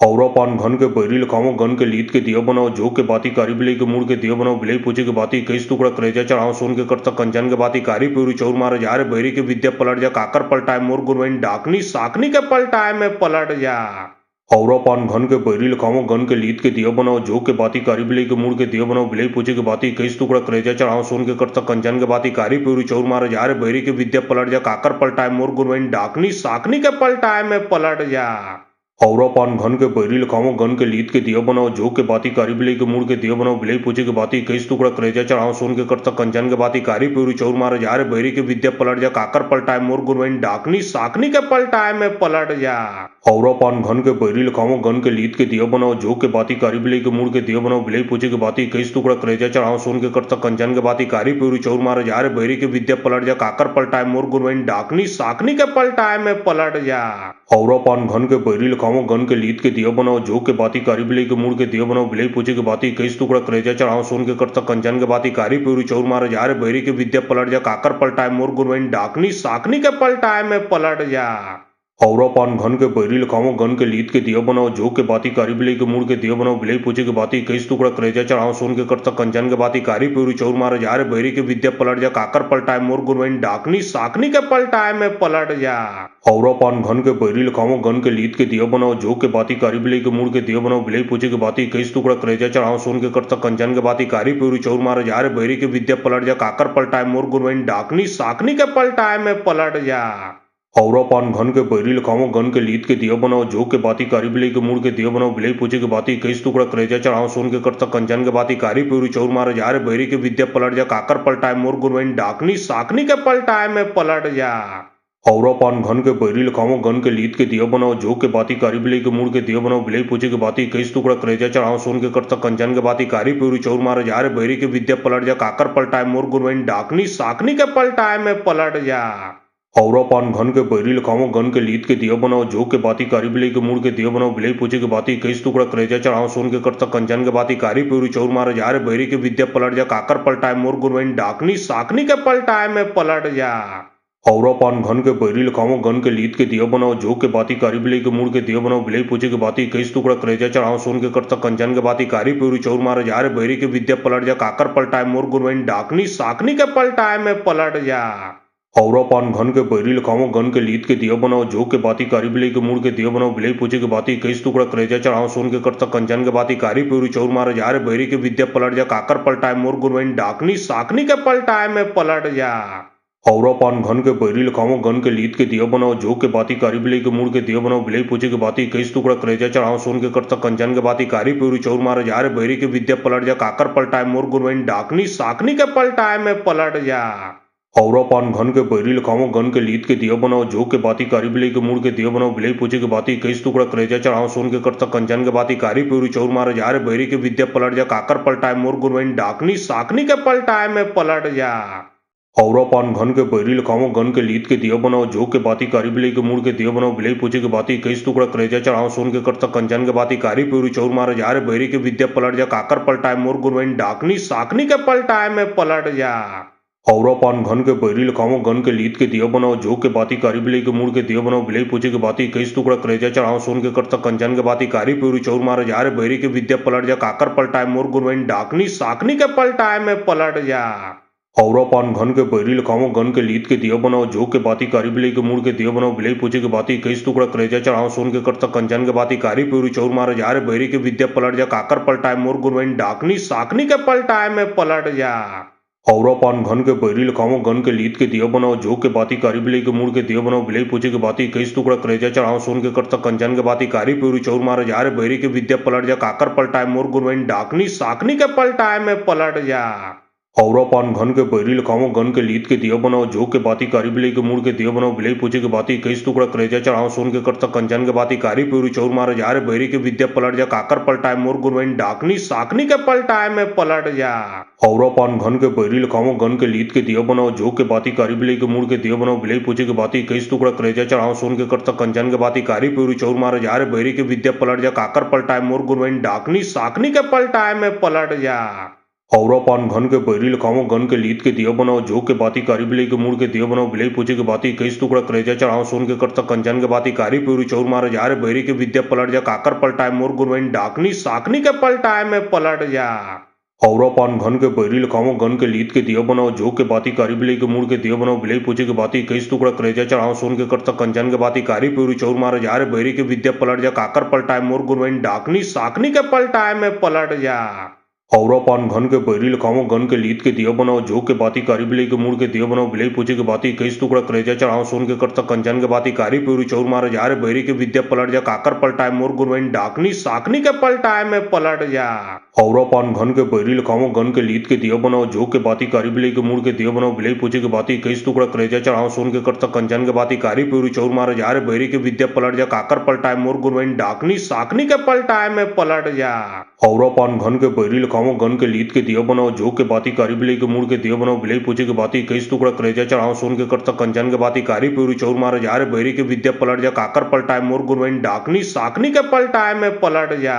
औरा पान घन के बैरी लखाओ गन के लीत के दिया बनाओ जो के बाती कारी बिलाई के मुड़ के दिया बनाओ बिलाई पूछे के बाती कई टुकड़ा करेजा चढ़ाओ सोन के करता कंचन के बाती कारी पूरी चौर मारे जा रे बैरी के विद्या पलट जा काकर पलटाए मोर गुरवैन डाकनी साकनी के पलटाए में पलट जा। औरा पान घन के बैरी लखाओ गन के लीत के दिया बनाओ जो के बाती कारी बिलाई के मुड़ के दिया बनाओ बिलाई पूछे के बाती कई टुकड़ा करेजा चढ़ाओ सोन के करता कंचन के बाती कारी पूरी चौर मारे जा रे बैरी के विद्या पलट जा काकर पलटाए मोर गुरवैन डाकनी साकनी के पलटाए में पलट जा। औरा पान घन के बैरी लखाओ गन के लीद के दिया बनाओ जो के बाती कारी बिले के मुड़ के दिया बनाओ बिले पूछे के बाती कई टुकड़ा करेजा चढ़ाओ सोन के करता कंजन के बाती कारी पूरी चौर मारे जा रे बैरी के विद्या पलट जा काकर पलटाए मोर गुरवैन डाकनी साकनी के पलटाए में पलट जा। औरा पान घन के बैरी लखाओ गन के लीद के दिया बनाओ जो के बाती कारी बिले के मुड़ के दिया बनाओ बिले पूछे के बाती कई टुकड़ा करेजा चढ़ाओ सोन के करता कंजन के बाती कारी पूरी चौर मारे जा रे बैरी के विद्या पलट जा काकर पलटाए मोर गुरवैन डाकनी साकनी के पलटाए में पलट जा। औरा पान घन के बैरी लखाओ गन के लीद के दिया बनाओ जो के बाती कारी बिले के मुड़ के दिया बनाओ बिले पूछे के बाती कई टुकड़ा करेजा चढ़ाओ सोन के करता कंजन के बाती कारी पूरी चौर मारे जा रे बैरी के विद्या पलट जा काकर पलटाए मोर गुरवैन डाकनी साकनी के पलटाए में पलट जा। औरा पान घन के बैरी लखाओ गन के लीद के दिया बनाओ जो के बाती कारी बिले के मुड़ के दिया बनाओ बिले पूछे के बाती कई टुकड़ा करेजा चढ़ाओ सोन के करता कंजन के बाती कारी पूरी चौर मारे जा रे बैरी के विद्या पलट जा काकर पलटाए मोर गुरवैन डाकनी साकनी के पलटाए में पलट जा। औरा पान घन के बैरी लखाओ गन के लीद के दिया बनाओ जो के बाती कारी बिले के मुड़ के दिया बनाओ बिले पूछे के बाती कई टुकड़ा करेजा चढ़ाओ सोन के करता कंजन के बाती कारी पूरी चौर मारे जा रे बैरी के विद्या पलट जा काकर पलटाए मोर गुरवैन डाकनी साकनी के पलटाए में पलट जा। औरा पान घन के बैरी लखाओ गन के लीद के दिया बनाओ जो के बाती कारी बिले के मुड़ के दिया बनाओ बिले पूछे के बाती कई टुकड़ा करेजा चढ़ाओ सोन के करता कंजन के बाती कारी पूरी चौर मारे जा रे बैरी के विद्या पलट जा काकर पलटाए मोर गुरवैन डाकनी साकनी के पलटाए में पलट जा। औरा पान घन के बैरी लखाओ गन के लीद के दिया बनाओ जो के बाती कारी बिले के मुड़ के दिया बनाओ बिले पूछे के बाती कई टुकड़ा करेजा चढ़ाओ सोन के करता कंजन के बाती कारी पूरी चौर मारे जा रे बैरी के विद्या पलट जा काकर पलटाए मोर गुरवैन डाकनी साकनी के पलटाए में पलट जा। औरा पान घन के बैरी लखाओ गन के लीद के दिया बनाओ जो के बाती कारी बिले के मुड़ के दिया बनाओ बिले पूछे के बाती कई टुकड़ा करेजा चढ़ाओ सोन के करता कंजन के बाती कारी पूरी चौर मारे जा रे बैरी के विद्या पलट जा काकर पलटाए मोर गुरवैन डाकनी साकनी के पलटाए में पलट जा। औरा पान घन के बैरी लखाओ गन के लीद के दिया बनाओ जो के बाती कारी बिले के मुड़ के दिया बनाओ बिले पूछे के बाती कई टुकड़ा करेजा चढ़ाओ सोन के करता कंजन के बाती कारी पूरी चौर मारे जा रे बैरी के विद्या पलट जा काकर पलटाए मोर गुरवैन डाकनी साकनी के पलटाए में पलट जा। औरा पान घन के बैरी लखाओ गन के लीद के दिया बनाओ जो के बाती कारी बिले के मुड़ के दिया बनाओ बिले पूछे के बाती कई टुकड़ा करेजा चढ़ाओ सोन के करता कंजन के बाती कारी पूरी चौर मारे जा रे बैरी के विद्या पलट जा काकर पलटाए मोर गुरवैन डाकनी साकनी के पलटाए में पलट जा। औरा पान घन के बैरी लखाओ गन के लीद के दिया बनाओ जो के बाती कारी बिले के मुड़ के दिया बनाओ बिले पूछे के बाती कई टुकड़ा करेजा चढ़ाओ सोन के करता कंजन के बाती कारी पूरी चौर मारे जा रे बैरी के विद्या पलट जा काकर पलटाए मोर गुरवैन डाकनी साकनी के पलटाए में पलट जा। औरा पान घन के बैरी लखाओ गन के लीद के दिया बनाओ जो के बाती कारी बिले के मुड़ के दिया बनाओ बिले पूछे के बाती कई टुकड़ा करेजा चढ़ाओ सोन के करता कंजन के बाती कारी पूरी चौर मारे जा रे बैरी के विद्या पलट जा काकर पलटाए मोर गुरवैन डाकनी साकनी के पलटाए में पलट जा। औरा पान घन के बैरी लखाओ गन के लीद के दिया बनाओ जो के बाती कारी बिले के मुड़ के दिया बनाओ बिले पूछे के बाती कई टुकड़ा करेजा चढ़ाओ सोन के करता कंजन के बाती कारी पूरी चौर मारे जा रे बैरी के विद्या पलट जा काकर पलटाए मोर गुरवैन डाकनी साकनी के पलटाए में पलट जा। औरा पान घन के बैरी लखाओ गन के लीद के दिया बनाओ जो के बाती कारी बिले के मुड़ के दिया बनाओ बिले पूछे के बाती कई टुकड़ा करेजा चढ़ाओ सोन के करता कंजन के बाती कारी पूरी चौर मारे जा रे बैरी के विद्या पलट जा काकर पलटाए मोर गुरवैन डाकनी साकनी के पलटाए में पलट जा। औरा पान घन के बैरी लखाओ गन के लीद के दिया बनाओ जो के बाती कारी बिले के मुड़ के दिया बनाओ बिले पूछे के बाती कई टुकड़ा करेजा चढ़ाओ सोन के करता कंजन के बाती कारी पूरी चौर मारे जा रे बैरी के विद्या पलट जा काकर पलटाए मोर गुरवैन डाकनी साकनी के पलटाए में पलट जा। औरा पान घन के बैरी लखाओ गन के लीद के दिया बनाओ जो के बाती कारी बिले के मुड़ के दिया बनाओ बिले पूछे के बाती कई टुकड़ा करेजा चढ़ाओ सोन के करता कंजन के बाती कारी पूरी चौर मारे जा रे बैरी के विद्या पलट जा काकर पलटाए मोर गुरवैन डाकनी साकनी के पलटाए में पलट जा। औरा पान घन के बैरी लखाओ गन के लीद के दिया बनाओ जो के बाती कारी बिले के मुड़ के दिया बनाओ बिले पूछे के बाती कई टुकड़ा करेजा चढ़ाओ सोन के करता कंजन के बाती कारी पूरी चौर मारे जा रे बैरी के विद्या पलट जा काकर पलटाए मोर गुरवैन डाकनी साकनी के पलटाए में पलट जा। औरा पान घन के बैरी लखाओ गन के लीद के दिया बनाओ जो के बाती कारी बिले के मुड़ के दिया बनाओ बिले पूछे के बाती कई टुकड़ा करेजा चढ़ाओ सोन के करता कंजन के बाती कारी पूरी चौर मारे जा रे बैरी के विद्या पलट जा काकर पलटाए मोर गुरवैन डाकनी साकनी के पलटाए में पलट जा। औरा पान घन के बैरी लखाओ गन के लीद के दिया बनाओ जो के बाती कारी बिले के मुड़ के दिया बनाओ बिले पूछे के बाती कई टुकड़ा करेजा चढ़ाओ सोन के करता कंजन के बाती कारी पूरी चौर मारे जा रे बैरी के विद्या पलट जा काकर पलटाए मोर गुरवैन डाकनी साकनी के पलटाए में पलट जा। औरा पान घन के बैरी लखाओ गन के लीद के दिया बनाओ जो के बाती कारी बिले के मुड़ के दिया बनाओ बिले पूछे के बाती कई टुकड़ा करेजा चढ़ाओ सोन के करता कंजन के बाती कारी पूरी चौर मारे जा रे बैरी के विद्या पलट जा काकर पलटाए मोर गुरवैन डाकनी साकनी के पलटाए में पलट जा। औरा पान घन के बैरी लखाओ गन के लीद के दिया बनाओ जो के बाती कारी बिले के मुड़ के दिया बनाओ बिले पूछे के बाती कई टुकड़ा करेजा चढ़ाओ सोन के करता कंचन के बाती कारी पूरी चौर मारे जा रे बैरी के विद्या पलट जा काकर पलटाए मोर गुरवैन डाकनी साकनी के पलटाए में पलट जा। औरा पान घन के बैरी लखाओ गन के लीद के दिया बनाओ जो के बाती कारी बिले के मुड़ के दिया बनाओ बिले पूछे के बाती कई टुकड़ा करेजा चढ़ाओ सोन के करता कंचन के बाती कारी पूरी चौर मारे जा रे बैरी के विद्या पलट जा काकर पलटाए मोर गुरवैन डाकनी साकनी के पलटाए में पलट जा। औरा पान घन के बैरी लखाओ गन के लीद के दिया बनाओ जो के बाती कारी बिले के मुड़ के दिया बनाओ बिले पूछे के बाती कई टुकड़ा करेजा चढ़ाओ सोन के करता कंचन के बाती कारी पूरी चौर मारे जा रे बैरी के विद्या पलट जा काकर पलटाए मोर गुरवैन डाकनी साकनी के पलटाए में पलट जा।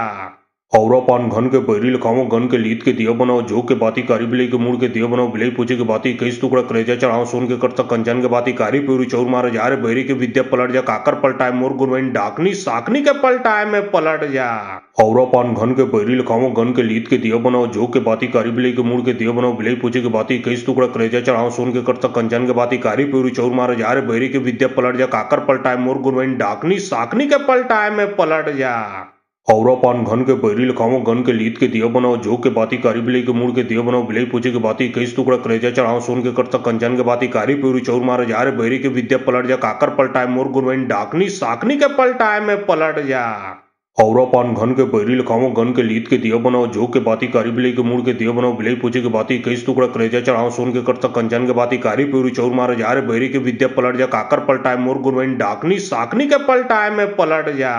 औरा पान घन के बैरी लखाओ गन के लीद के दिया बनाओ जो के बाती कारी बिले के मुड़ के दिया बनाओ बिले पूछे के बाती कई टुकड़ा करेजा चढ़ाओ सोन के करता कंचन के बाती कारी पूरी चौर मारे जा रे बैरी के विद्या पलट जा काकर पलटाए मोर गुरवैन डाकनी साकनी के पलटाए में पलट जा। औरा पान घन के बैरी लखाओ गन के लीद के दिया बनाओ जो के बाती कारी बिले के मुड़ के दिया बनाओ बिले पूछे के बाती कई टुकड़ा करेजा चढ़ाओ सोन के करता कंचन के बाती कारी पूरी चौर मारे जा रे बैरी के विद्या पलट जा काकर पलटाए मोर गुरवैन डाकनी साकनी के पलटाए में पलट जा। औरा पान घन के बैरी लखाओ गन के लीद के दिया बनाओ जो के बाती कारी बिले के मुड़ के दिया बनाओ बिले पूछे के बाती कई टुकड़ा करेजा चढ़ाओ सोन के करता कंचन के बाती कारी पूरी चौर मारे जा रे बैरी के विद्या पलट जा काकर पलटाए मोर गुरवैन डाकनी साकनी के पलटाए में पलट जा। औरा पान घन के बैरी लखाओ गन के लीद के दिया बनाओ जो के बाती कारी बिले के मुड़ के दिया बनाओ बिले पूछे के बाती कई टुकड़ा करेजा चढ़ाओ सोन के करता कंचन के बाती कारी पूरी चौर मारे जा रे बैरी के विद्या पलट जा काकर पलटाए मोर गुरवैन डाकनी साकनी के पलटाए में पलट जा।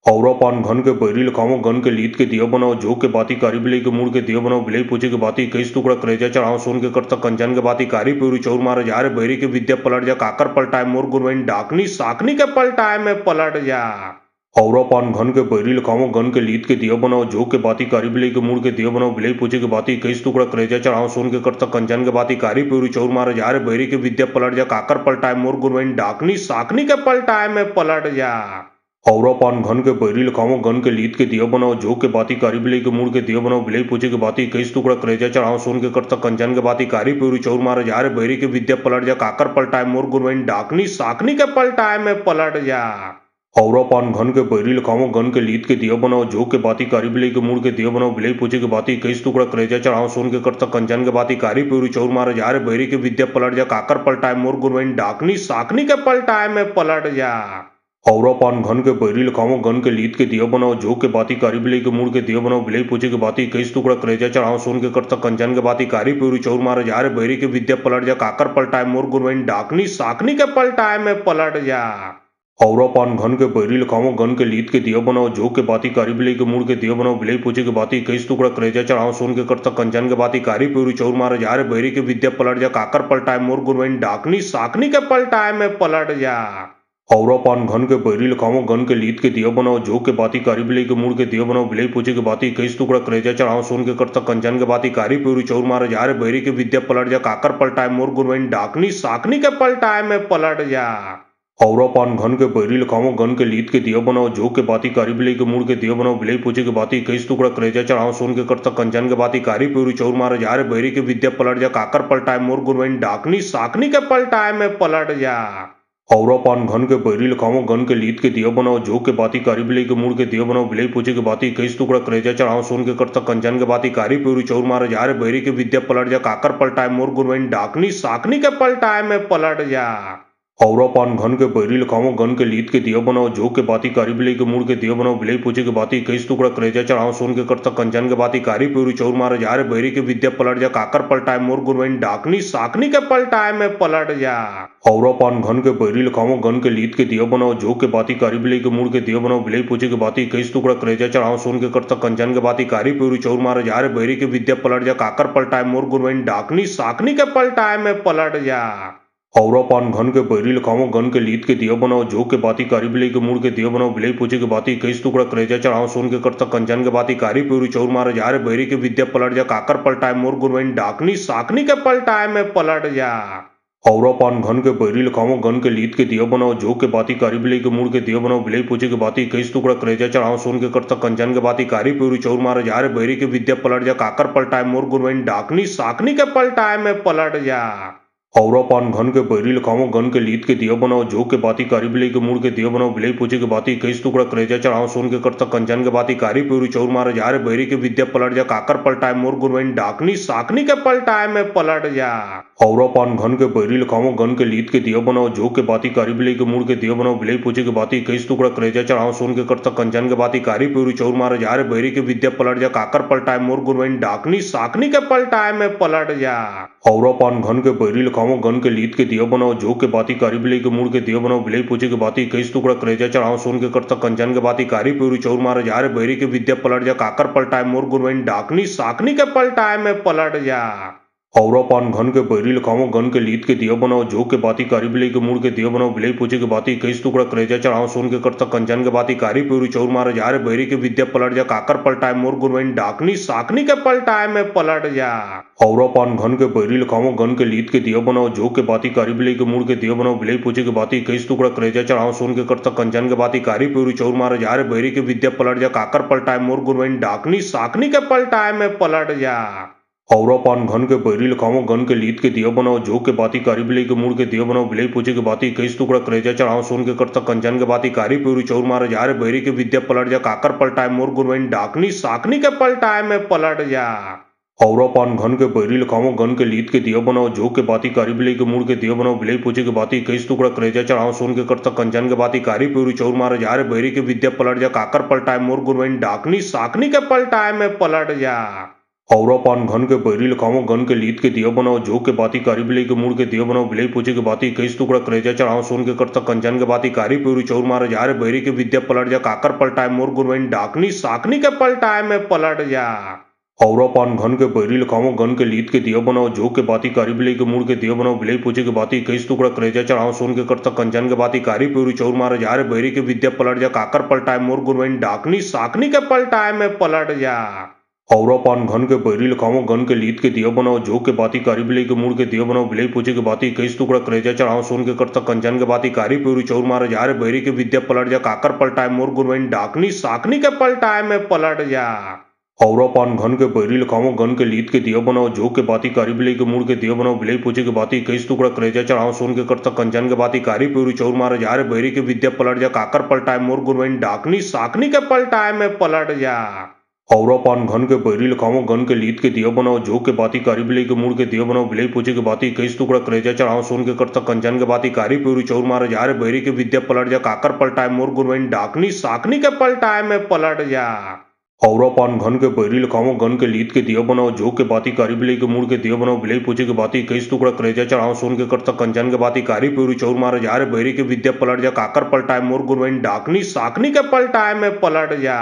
औरा पान घन के बैरी लखाओ गन के लीद के दिया बनाओ जो के बाती कारी बिले के मुड़ के दिया बनाओ बिले पूछे के बाती कई टुकड़ा करेजा चढ़ाओ सोन के करता कंचन के बाती कारी पूरी चौर मारे जा रे बैरी के विद्या पलट जा काकर पलटाए मोर गुरवैन डाकनी साकनी के पलटाए में पलट जा। औरा पान घन के बैरी लखाओ गन के लीद के दिया बनाओ जो के बाती कारी बिले के मुड़ के दिया बनाओ बिले पूछे के बाती कई टुकड़ा करेजा चढ़ाओ सोन के करता कंचन के बाती कारी पूरी चौर मारे जा रे बैरी के विद्या पलट जा काकर पलटाए मोर गुरवैन डाकनी साकनी के पलटाए में पलट जा। औरा पान घन के बैरी लखाओ गन के लीद के दिया बनाओ जो के बाती कारी बिले के मुड़ के दिया बनाओ बिले पूछे के बाती कई टुकड़ा करेजा चढ़ाओ सोन के करता कंचन के बाती कारी पूरी चौर मारे जा रे बैरी के विद्या पलट जा काकर पलटाए मोर गुरवैन डाकनी साकनी के पलटाए में पलट जा। औरा पान घन के बैरी लखाओ गन के लीद के दिया बनाओ जो के बाती कारी बिले के मुड़ के दिया बनाओ बिले पूछे के बाती कई टुकड़ा करेजा चढ़ाओ सोन के करता कंचन के बाती कारी पूरी चौर मारे जा रे बैरी के विद्या पलट जा काकर पलटाए मोर गुरवैन डाकनी साकनी के पलटाए में पलट जा। औरा पान घन के बैरी लखाओ गन के लीद के दिया बनाओ जो के बाती कारी बिले के मुड़ के दिया बनाओ बिले पूछे के बाती कई टुकड़ा करेजा चढ़ाओ सोन के करता कंचन के बाती कारी पूरी चौर मारे जा रे बैरी के विद्या पलट जा काकर पलटाए मोर गुरवैन डाकनी साकनी के पलटाए में पलट जा। औरा पान घन के बैरी लखाओ गन के लीद के दिया बनाओ जो के बाती कारी बिले के मुड़ के दिया बनाओ बिले पूछे के बाती कई टुकड़ा करेजा चढ़ाओ सोन के करता कंचन के बाती कारी पूरी चौर मारे जा रे बैरी के विद्या पलट जा काकर पलटाए मोर गुरवैन डाकनी साकनी के पलटाए में पलट जा। औरा पान घन के बैरी लखाओ गन के लीद के दिया बनाओ जो के बाती कारी बिले के मुड़ के दिया बनाओ बिले पूछे के बाती कई टुकड़ा करेजा चढ़ाओ सोन के करता कंचन के बाती कारी पूरी चौर मारे जा रे बैरी के विद्या पलट जा काकर पलटाए मोर गुरवैन डाकनी साकनी के पलटाए में पलट जा। औरा पान घन के बैरी लखाओ गन के लीद के दिया बनाओ जो के बाती कारी बिले के मुड़ के दिया बनाओ बिले पूछे के बाती कई टुकड़ा करेजा चढ़ाओ सोन के करता कंचन के बाती कारी पूरी चौर मारे जा रे बैरी के विद्या पलट जा काकर पलटाए मोर गुरवैन डाकनी साकनी के पलटाए में पलट जा। औरा पान घन के बैरी लखाओ गन के लीद के दिया बनाओ जो के बाती कारी बिले के मुड़ के दिया बनाओ बिले पूछे के बाती कई टुकड़ा करेजा चढ़ाओ सोन के करता कंचन के बाती कारी पूरी चौर मारे जा रे बैरी के विद्या पलट जा काकर पलटाए मोर गुरवैन डाकनी साकनी के पलटाए में पलट जा। औरा पान घन के बैरी लखाओ गन के लीद के दिया बनाओ जो के बाती कारी बिले के मुड़ के दिया बनाओ बिले पूछे के बाती कई टुकड़ा करेजा चढ़ाओ सोन के करता कंचन के बाती कारी पूरी चौर मारे जा रे बैरी के विद्या पलट जा काकर पलटाए मोर गुरवैन डाकनी साकनी के पलटाए में पलट जा। औरा पान घन के बैरी लखाओ गन के लीद के दिया बनाओ जो के बाती कारी बिले के मुड़ के दिया बनाओ बिले पूछे के बाती कई टुकड़ा करेजा चढ़ाओ सोन के करता कंचन के बाती कारी पूरी चौर मारे जा रे बैरी के विद्या पलट जा काकर पलटाए मोर गुरवैन डाकनी साकनी के पलटाए में पलट जा। औरा पान घन के बैरी लखाओ गन के लीद के दिया बनाओ जो के बाती कारी बिले के मुड़ के दिया बनाओ बिले पूछे के बाती कई टुकड़ा करेजा चढ़ाओ सोन के करता कंचन के बाती कारी पूरी चौर मारे जा रे बैरी के विद्या पलट जा काकर पलटाए मोर गुरवैन डाकनी साकनी के पलटाए में पलट जा। औरा पान घन के बैरी लखाओ गन के लीद के दिया बनाओ जो के बाती कारी बिले के मुड़ के दिया बनाओ बिले पूछे के बाती कई टुकड़ा करेजा चढ़ाओ सोन के करता कंचन के बाती कारी पूरी चौर मारे जा रे बैरी के विद्या पलट जा काकर पलटाए मोर गुरवैन डाकनी साकनी के पलटाए में पलट जा। औरा पान घन के बैरी लखाओ गन के लीत के दिया बनाओ जो के बाती कारी बिलाई के मूड के दिया बनाओ बिलाई पूछे के बाती कईस टुकड़ा करेजा चढ़ाओ सोन के करता कंचन के बाती कारी प्यूरी चौर मारे जा रे बैरी के विद्या पलट जा काकर पलटाए मोर गुरवैन डाकनी साकनी के पलटाए में पलट जा। औरा पान घन के बैरी लखाओ गन के लीत के दिया बनाओ जो के बाती कारी बिलाई के मूड के दिया बनाओ बिलाई पूछे के बाती कईस टुकड़ा करेजा चढ़ाओ सोन के करता कंचन के बाती कारी प्यूरी चौर मारे जा रे बैरी के विद्या पलट जा काकर पलटाए मोर गुरवैन डाकनी साकनी के पलटाए में पलट जा। औरा पान घन के बैरी लखाओ गन के लीत के दिया बनाओ जो के बाती कारी बिलाई के मूड के दिया बनाओ बिलाई पूछे के बाती कईस टुकड़ा करेजा चढ़ाओ सोन के करता कंचन के बाती कारी प्यूरी चौर मारे जा रे बैरी के विद्या पलट जा काकर पलटाए मोर गुरवैन डाकनी साकनी के पलटाए में पलट जा। औरा पान घन के बैरी लखाओ गन के लीत के दिया बनाओ जो के बाती कारी बिलाई के मूड के दिया बनाओ बिलाई पूछे के बाती कईस टुकड़ा करेजा चढ़ाओ सोन के करता कंचन के बाती कारी प्यूरी चौर मारे जा रे बैरी के विद्या पलट जा काकर पलटाए मोर गुरवैन डाकनी साकनी के पलटाए में पलट जा। औरा पान घन के बैरी लखाओ गन के लीत के दिया बनाओ जो के बाती कारी बिलाई के मूड के दिया बनाओ बिलाई पूछे के बाती कईस टुकड़ा करेजा चढ़ाओ सोन के करता कंचन के बाती कारी प्यूरी चौर मारे जा रे बैरी के विद्या पलट जा काकर पलटाए मोर गुरवैन डाकनी साकनी के पलटाए में पलट जा। औरा पान घन के बैरी लखाओ गन के लीत के दिया बनाओ जो के बाती कारी बिलाई के मूड के दिया बनाओ बिलाई पूछे के बाती कईस टुकड़ा करेजा चढ़ाओ सोन के करता कंचन के बाती कारी प्यूरी चौर मारे जा रे बैरी के विद्या पलट जा काकर पलटाए मोर गुरवैन डाकनी साकनी के पलटाए में पलट जा। औरा पान घन के बैरी लखाओ गन के लीत के दिया बनाओ जो के बाती कारी बिलाई के मूड के दिया बनाओ बिलाई पूछे के बाती कईस टुकड़ा करेजा चढ़ाओ सोन के करता कंचन के बाती कारी प्यूरी चौर मारे जा रे बैरी के विद्या पलट जा काकर पलटाए मोर गुरवैन डाकनी साकनी के पलटाए में पलट जा। औरा पान घन के बैरी लखाओ गन के लीत के दिया बनाओ जो के बाती कारी बिलाई के मूड के दिया बनाओ बिलाई पूछे के बाती कईस टुकड़ा करेजा चढ़ाओ सोन के करता कंचन के बाती कारी प्यूरी चौर मारे जा रे बैरी के विद्या पलट जा काकर पलटाए मोर गुरवैन डाकनी साकनी के पलटाए में पलट जा। औरा पान घन के बैरी लखाओ गन के लीत के दिया बनाओ जो के बाती कारी बिलाई के मूड के दिया बनाओ बिलाई पूछे के बाती कईस टुकड़ा करेजा चढ़ाओ सोन के करता कंचन के बाती कारी प्यूरी चौर मारे जा रे बैरी के विद्या पलट जा काकर पलटाए मोर गुरवैन डाकनी साकनी के पलटाए में पलट जा। औरा पान घन के बैरी लखाओ गन के लीत के दिया बनाओ जो के बाती कारी बिलाई के मूड के दिया बनाओ बिलाई पूछे के बाती कईस टुकड़ा करेजा चढ़ाओ सोन के करता कंचन के बाती कारी प्यूरी चौर मारे जा रे बैरी के विद्या पलट जा काकर पलटाए मोर गुरवैन डाकनी साकनी के पलटाए में पलट जा। औरा पान घन के बैरी लखाओ गन के लीत के दिया बनाओ जो के बाती कारी बिलाई के मूड के दिया बनाओ बिलाई पूछे के बाती कईस टुकड़ा करेजा चढ़ाओ सोन के करता कंचन के बाती कारी प्यूरी चौर मारे जा रे बैरी के विद्या पलट जा काकर पलटाए मोर गुरवैन डाकनी साकनी के पलटाए में पलट जा। औरा पान घन के बैरी लखाओ गन के लीत के दिया बनाओ जो के बाती कारी बिलाई के मूड के दिया बनाओ बिलाई पूछे के बाती कईस टुकड़ा करेजा चढ़ाओ सोन के करता कंचन के बाती कारी प्यूरी चौर मारे जा रे बैरी के विद्या पलट जा काकर पलटाए मोर गुरवैन डाकनी साकनी के पलटाए में पलट जा। औरा पान घन के बैरी लखाओ गन के लीत के दिया बनाओ जो के बाती कारी बिलाई के मूड के दिया बनाओ बिलाई पूछे के बाती कईस टुकड़ा करेजा चढ़ाओ सोन के करता कंचन के बाती कारी प्यूरी चौर मारे जा रे बैरी के विद्या पलट जा काकर पलटाए मोर गुरवैन डाकनी साकनी के पलटाए में पलट जा।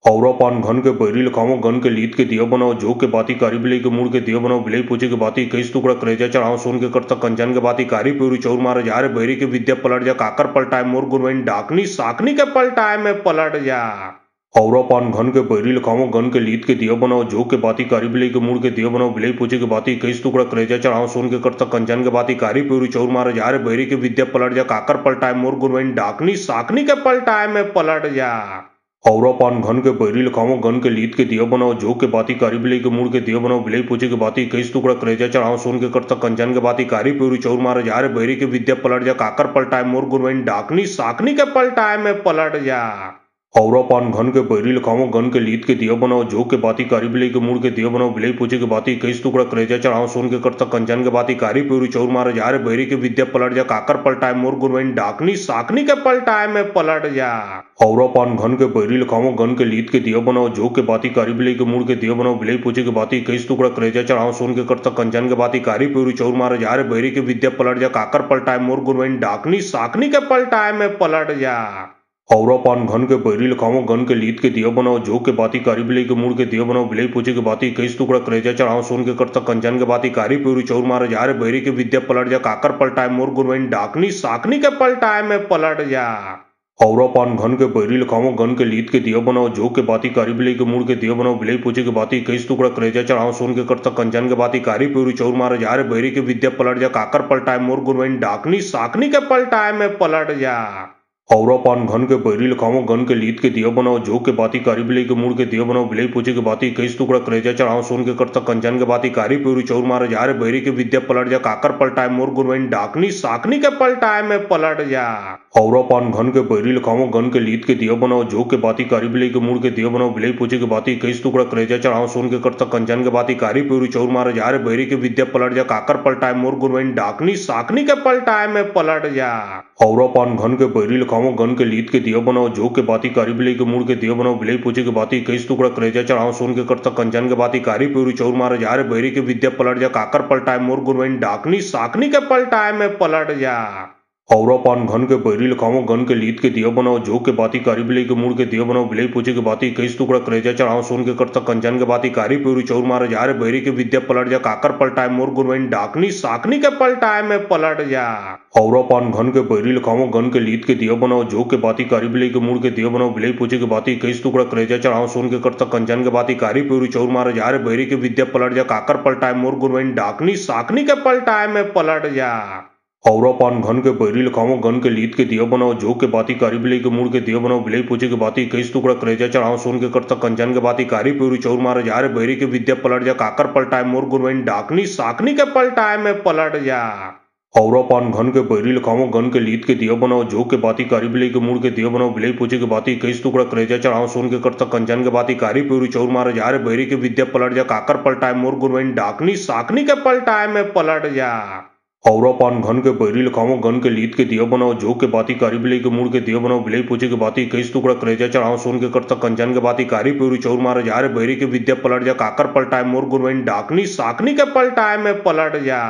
औरा पान घन के बैरी लखाओ गन के लीत के दिया बनाओ जो के बाती कारी बिलाई के मूड के दिया बनाओ बिलाई पूछे के बाती कईस टुकड़ा करेजा चढ़ाओ सोन के करता कंचन के बाती कारी प्यूरी चौर मारे जा रे बैरी के विद्या पलट जा काकर पलटाए मोर गुरवैन डाकनी साकनी के पलटाए में पलट जा। औरा पान घन के बैरी लखाओ गन के लीत के दिया बनाओ जो के बाती कारी बिलाई के मूड के दिया बनाओ बिलाई पूछे के बाती कईस टुकड़ा करेजा चढ़ाओ सोन के करता कंचन के बाती कारी प्यूरी चौर मारे जा रे बैरी के विद्या पलट जा काकर पलटाए मोर गुरवैन डाकनी साकनी के पलटाए में पलट जा। औरा पान घन के बैरी लखाओ गन के लीत के दिया बनाओ जो के बाती कारी बिलाई के मूड के दिया बनाओ बिलाई पूछे के बाती कईस टुकड़ा करेजा चढ़ाओ सोन के करता कंचन के बाती कारी प्यूरी चौर मारे जा रे बैरी के विद्या पलट जा काकर पलटाए मोर गुरवैन डाकनी साकनी के पलटाए में पलट जा। औरा पान घन के बैरी लखाओ गन के लीत के दिया बनाओ जो के बाती कारी बिलाई के मूड के दिया बनाओ बिलाई पूछे के बाती कईस टुकड़ा करेजा चढ़ाओ सोन के करता कंचन के बाती कारी प्यूरी चौर मारे जा रे बैरी के विद्या पलट जा काकर पलटाए मोर गुरवैन डाकनी साकनी के पलटाए में पलट जा। औरा पान घन के बैरी लखाओ गन के लीत के दिया बनाओ जो के बाती कारी बिलाई के मूड के दिया बनाओ बिलाई पूछे के बाती कईस टुकड़ा करेजा चढ़ाओ सोन के करता कंचन के बाती कारी प्यूरी चौर मारे जा रे बैरी के विद्या पलट जा काकर पलटाए मोर गुरवैन डाकनी साकनी के पलटाए में पलट जा। औरा पान घन के बैरी लखाओ गन के लीत के दिया बनाओ जो के बाती कारी बिलाई के मूड के दिया बनाओ बिलाई पूछे के बाती कईस टुकड़ा करेजा चढ़ाओ सोन के करता कंचन के बाती कारी प्यूरी चौर मारे जा रे बैरी के विद्या पलट जा काकर पलटाए मोर गुरवैन डाकनी साकनी के पलटाए में पलट जा। औरा पान घन के बैरी लखाओ गन के लीत के दिया बनाओ जो के बाती कारी बिलाई के मूड के दिया बनाओ बिलाई पूछे के बाती कईस टुकड़ा करेजा चढ़ाओ सोन के करता कंचन के बाती कारी प्यूरी चौर मारे जा रे बैरी के विद्या पलट जा काकर पलटाए मोर गुरवैन डाकनी साकनी के पलटाए में पलट जा। औरा पान घन के बैरी लखाओ गन के लीत के दिया बनाओ जो के बाती कारी बिलाई के मुड़ के दिया बनाओ बिलाई पूछे के बाती कई टुकड़ा करेजा चढ़ाओ सोन के करता कंचन के बाती कारी प्यूरी चौर मारे जा रे बैरी के विद्या पलट जा काकर पलटाए मोर गुरवैन डाकनी साकनी के पलटाए में पलट जा। औरा पान घन के बैरी लखाओ गन के लीत के दिया बनाओ जो के बाती कारी बिलाई के मुड़ के दिया बनाओ बिलाई पूछे के बाती कई टुकड़ा करेजा चढ़ाओ सोन के करता कंचन के बाती कारी प्यूरी चौर मारे जा रे बैरी के विद्या पलट जा काकर पलटाए मोर गुरवैन डाकनी साकनी के पलटाए में पलट जा। औरा पान घन के बैरी लखाओ गन के लीत के दिया बनाओ जो के बाती कारी बिलाई के मुड़ के दिया बनाओ बिलाई पूछे के बाती कई टुकड़ा करेजा चढ़ाओ सोन के करता कंचन के बाती कारी प्यूरी चौर मारे जा रे बैरी के विद्या पलट जा काकर पलटाए मोर गुरवैन डाकनी साकनी के पलटाए में पलट जा। औरा पान घन के बैरी लखाओ गन के लीत के दिया बनाओ जो के बाती कारी बिलाई के मुड़ के दिया बनाओ बिलाई पूछे के बाती कई टुकड़ा करेजा चढ़ाओ सोन के करता कंचन के बाती कारी प्यूरी चौर मारे जा रे बैरी के विद्या पलट जा काकर पलटाए मोर गुरवैन डाकनी साकनी के पलटाए में पलट जा। औरा पान घन के बैरी लखाओ गन के लीत के दिया बनाओ जो के बाती कारी बिलाई के मुड़ के दिया बनाओ बिलाई पूछे के बाती कई टुकड़ा करेजा चढ़ाओ सोन के करता कंचन के बाती कारी प्यूरी चौर मारे जा रे बैरी के विद्या पलट जा काकर पलटाए मोर गुरवैन डाकनी साकनी के पलटाए में पलट जा। औरा पान घन के बैरी लखाओ गन के लीत के दिया बनाओ जो के बाती कारी बिलाई के मुड़ के दिया बनाओ बिलाई पूछे के बाती कई टुकड़ा करेजा चढ़ाओ सोन के करता कंचन के बाती कारी प्यूरी चौर मारे जा रे बैरी के विद्या पलट जा काकर पलटाए मोर गुरवैन डाकनी साकनी के पलटाए में पलट जा। औरा पान घन के बैरी लखाओ गन के लीत के दिया बनाओ जो के बाती कारी बिलाई के मुड़ के दिया बनाओ बिलाई पूछे के बाती कई टुकड़ा करेजा चढ़ाओ सोन के करता कंचन के बाती कारी प्यूरी चौर मारे जा रे बैरी के विद्या पलट जा काकर पलटाए मोर गुरवैन डाकनी साकनी के पलटाए में पलट जा। औरा पान घन के बैरी लखाओ गन के लीत के दिया बनाओ जो के बाती कारी बिलाई के मुड़ के दिया बनाओ बिलाई पूछे के बाती कई टुकड़ा करेजा चढ़ाओ सोन के करता कंचन के बाती कारी प्यूरी चौर मारे जा रे बैरी के विद्या पलट जा काकर पलटाए मोर गुरवैन डाकनी साकनी के पलटाए में पलट जा।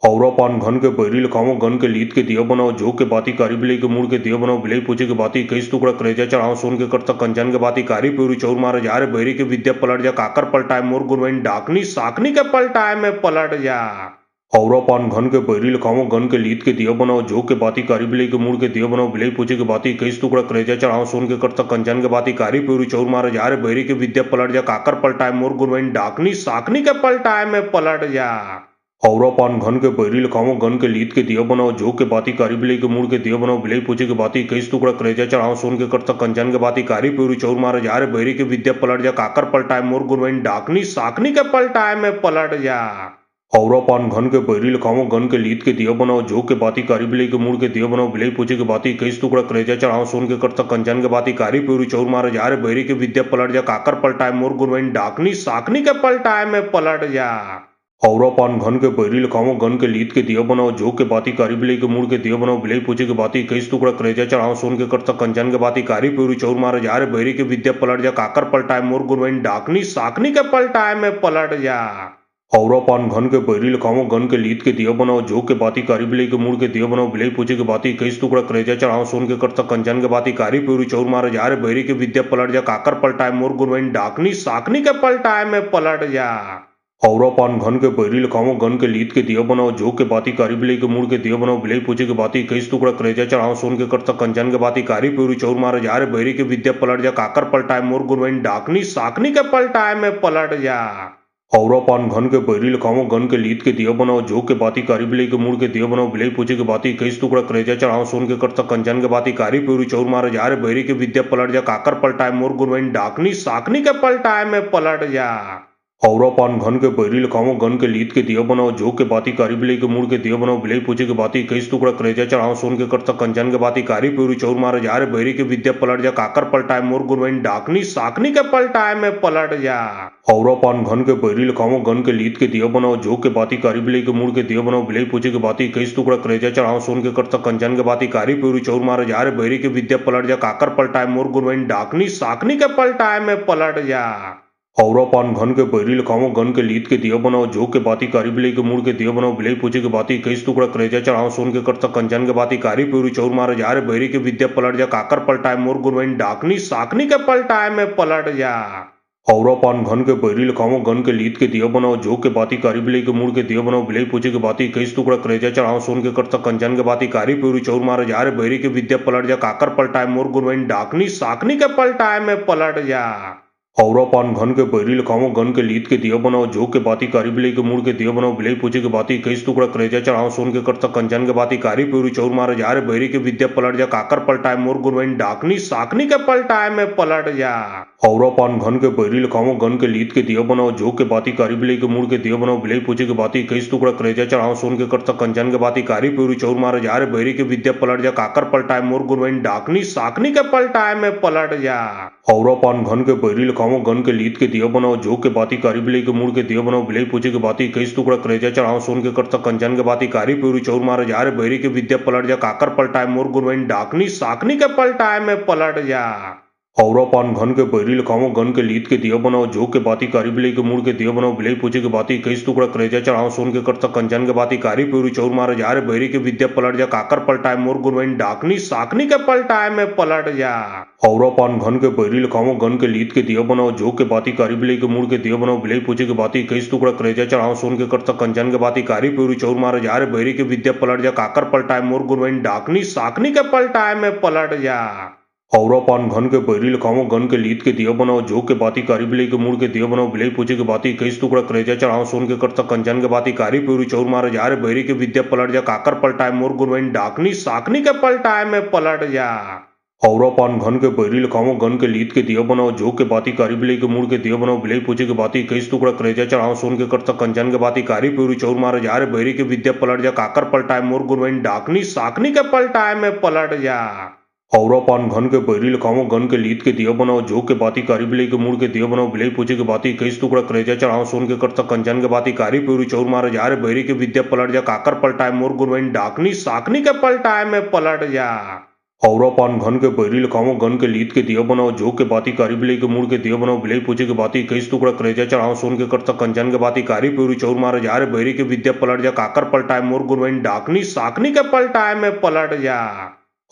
औरा पान घन के बैरी लखाओ गन के लीत के दिया बनाओ जो के बाती कारी बिलाई के मुड़ के दिया बनाओ बिलाई पूछे के बाती कई टुकड़ा करेजा चढ़ाओ सोन के करता कंचन के बाती कारी प्यूरी चौर मारे जा रे बैरी के विद्या पलट जा काकर पलटाए मोर गुरवैन डाकनी साकनी के पलटाए में पलट जा। औरा पान घन के बैरी लखाओ गन के लीत के दिया बनाओ जो के बाती कारी बिलाई के मुड़ के दिया बनाओ बिलाई पूछे के बाती कई टुकड़ा करेजा चढ़ाओ सोन के करता कंचन के बाती कारी प्यूरी चौर मारे जा रे बैरी के विद्या पलट जा काकर पलटाए मोर गुरवैन डाकनी साकनी के पलटाए में पलट जा। औरा पान घन के बैरी लखाओ गन के लीत के दिया बनाओ जो के बाती कारी बिलाई के मुड़ के दिया बनाओ बिलाई पूछे के बाती कई टुकड़ा करेजा चढ़ाओ सोन के करता कंचन के बाती कारी प्यूरी चौर मारे जा रे बैरी के विद्या पलट जा काकर पलटाए मोर गुरवैन डाकनी साकनी के पलटाए में पलट जा। औरा पान घन के बैरी लखाओ गन के लीत के दिया बनाओ जो के बाती कारी बिलाई के मुड़ के दिया बनाओ बिलाई पूछे के बाती कई टुकड़ा करेजा चढ़ाओ सोन के करता कंचन के बाती कारी प्यूरी चौर मारे जा रे बैरी के विद्या पलट जा काकर पलटाए मोर गुरवैन डाकनी साकनी के पलटाए में पलट जा। औरा पान घन के बैरी लखाओ गन के लीत के दिया बनाओ जो के बाती कारी बिलाई के मुड़ के दिया बनाओ बिलाई पूछे के बाती कई टुकड़ा करेजा चढ़ाओ सोन के करता कंचन के बाती कारी प्यूरी चौर मारे जा रे बैरी के विद्या पलट जा काकर पलटाए मोर गुरवैन डाकनी साकनी के पलटाए में पलट जा। औरा पान घन के बैरी लखाओ गन के लीत के दिया बनाओ जो के बाती कारी बिलाई के मुड़ के दिया बनाओ बिलाई पूछे के बाती कई टुकड़ा करेजा चढ़ाओ सोन के करता कंचन के बाती कारी प्यूरी चौर मारे जा रे बैरी के विद्या पलट जा काकर पलटाए मोर गुरवैन डाकनी साकनी के पलटाए में पलट जा। औरा पान घन के बैरी लखाओ गन के लीत के दिया बनाओ जो के बाती कारी बिलाई के मुड़ के दिया बनाओ बिलाई पूछे के बाती कई टुकड़ा करेजा चढ़ाओ सोन के करता कंचन के बाती कारी प्यूरी चौर मारे जा रे बैरी के विद्या पलट जा काकर पलटाए मोर गुरवैन डाकनी साकनी के पलटाए में पलट जा। औरा पान घन के बैरी लखाओ गन के लीत के दिया बनाओ जो के बाती कारी बिलाई के मुड़ के दिया बनाओ बिलाई पूछे के बाती कई टुकड़ा करेजा चढ़ाओ सोन के करता कंचन के बाती कारी प्यूरी चौर मारे जा रे बैरी के विद्या पलट जा काकर पलटाए मोर गुरवैन डाकनी साकनी के पलटाए में पलट जा। औरा पान घन के बैरी लखाओ गन के लीत के दिया बनाओ जो के बाती कारी बिलाई के मुड़ के दिया बनाओ बिलाई पूछे के बाती कई टुकड़ा करेजा चढ़ाओ सोन के करता कंचन के बाती कारी प्यूरी चौर मारे जा रे बैरी के विद्या पलट जा काकर पलटाए मोर गुरवैन डाकनी साकनी के पलटाए में पलट जा। औरा पान घन के बैरी लखाओ गन के लीत के दिया बनाओ जो के बाती कारी बिलाई के मुड़ के दिया बनाओ बिलाई पूछे के बाती कई टुकड़ा करेजा चढ़ाओ सोन के करता कंचन के बाती कारी प्यूरी चौर मारे जा रे बैरी के विद्या पलट जा काकर पलटाए मोर गुरवैन डाकनी साकनी के पलटाए में पलट जा। औरा पान घन के बैरी लखाओ गन के लीत के दिया बनाओ जो के बाती कारी बिलाई के मुड़ के दिया बनाओ बिलाई पूछे के बाती कई टुकड़ा करेजा चढ़ाओ सोन के करता कंचन के बाती कारी प्यूरी चौर मारे जा रे बैरी के विद्या पलट जा काकर पलटाए मोर गुरवैन डाकनी साकनी के पलटाए में पलट जा। औरा पान घन के बैरी लखाओ गन के लीत के दिया बनाओ जो के बाती कारी बिलाई के मुड़ के दिया बनाओ बिलाई पूछे के बाती कई टुकड़ा करेजा चढ़ाओ सोन के करता कंचन के बाती कारी प्यूरी चौर मारे जा रे बैरी के विद्या पलट जा काकर पलटाए मोर गुरवैन डाकनी साकनी के पलटाए में पलट जा। हौरा पान घन के बैरी लखाओ गन के लीद के दिया बनाओ जो के बाती कारी बिलई के मुड़ के दिया बनाओ बिलई पूछे के बाती कई टुकड़ा करेजा चढ़ाओ सोन के करता कंजन के बाती कारी प्यूरी चौर मारे जा रे बैरी के विद्या पलट जा काकर पलटाए मोर गुरवैन डाकनी साकनी के पलटाए में पलट जा। हौरा पान घन के बैरी लखाओ गन के लीद के दिया बनाओ जो के बाती कारी बिलई के मुड़ के दिया बनाओ बिलई पूछे के बाती कई टुकड़ा करेजा चढ़ाओ सोन के करता कंजन के बाती कारी प्यूरी चौर मारे जा रे बैरी के विद्या पलट जा काकर पलटाए मोर गुरवैन डाकनी साकनी के पलटाए में पलट जा। हौरा पान घन के बैरी लखाओ गन के लीद के दिया बनाओ जो के बाती कारी बिलई के मुड़ के दिया बनाओ बिलई पूछे के बाती कई टुकड़ा करेजा चढ़ाओ सोन के करता कंजन के बाती कारी प्यूरी चौर मारे जा रे बैरी के विद्या पलट जा काकर पलटाए मोर गुरवैन डाकनी साकनी के पलटाए में पलट जा। हौरा पान घन के बैरी लखाओ गन के लीद के दिया बनाओ जो के बाती कारी बिलई के मुड़ के दिया बनाओ बिलई पूछे के बाती कई टुकड़ा करेजा चढ़ाओ सोन के करता कंजन के बाती कारी प्यूरी चौर मारे जा रे बैरी के विद्या पलट जा काकर पलटाए मोर गुरवैन डाकनी साकनी के पलटाए में पलट जा। हौरा पान घन के बैरी लखाओ गन के लीद के दिया बनाओ जो के बाती कारी बिलई के मुड़ के दिया बनाओ बिलई पूछे के बाती कई टुकड़ा करेजा चढ़ाओ सोन के करता कंजन के बाती कारी प्यूरी चौर मारे जा रे बैरी के विद्या पलट जा काकर पलटाए मोर गुरवैन डाकनी साकनी के पलटाए में पलट जा। हौरा पान घन के बैरी लखाओ गन के लीद के दिया बनाओ जो के बाती कारी बिलई के मुड़ के दिया बनाओ बिलई पूछे के बाती कई टुकड़ा करेजा चढ़ाओ सोन के करता कंजन के बाती कारी प्यूरी चौर मारे जा रे बैरी के विद्या पलट जा काकर पलटाए मोर गुरवैन डाकनी साकनी के पलटाए में पलट जा। हौरा पान घन के बैरी लखाओ गन के लीद के दिया बनाओ जो के बाती कारी बिलई के मुड़ के दिया बनाओ बिलई पूछे के बाती कई टुकड़ा करेजा चढ़ाओ सोन के करता कंजन के बाती कारी प्यूरी चौर मारे जा रे बैरी के विद्या पलट जा काकर पलटाए मोर गुरवैन डाकनी साकनी के पलटाए में पलट जा। हौरा पान घन के बैरी लखाओ गन के लीद के दिया बनाओ जो के बाती कारी बिलई के मुड़ के दिया बनाओ बिलई पूछे के बाती कई टुकड़ा करेजा चढ़ाओ सोन के करता कंजन के बाती कारी प्यूरी चौर मारे जा रे बैरी के विद्या पलट जा काकर पलटाए मोर गुरवैन डाकनी साकनी के पलटाए में पलट जा। हौरा पान घन के बैरी लखाओ गन के लीद के दिया बनाओ जो के बाती कारी बिलई के मुड़ के दिया बनाओ बिलई पूछे के बाती कई टुकड़ा करेजा चढ़ाओ सोन के करता कंजन के बाती कारी प्यूरी चौर मारे जा रे बैरी के विद्या पलट जा काकर पलटाए मोर गुरवैन डाकनी साकनी के पलटाए में पलट जा।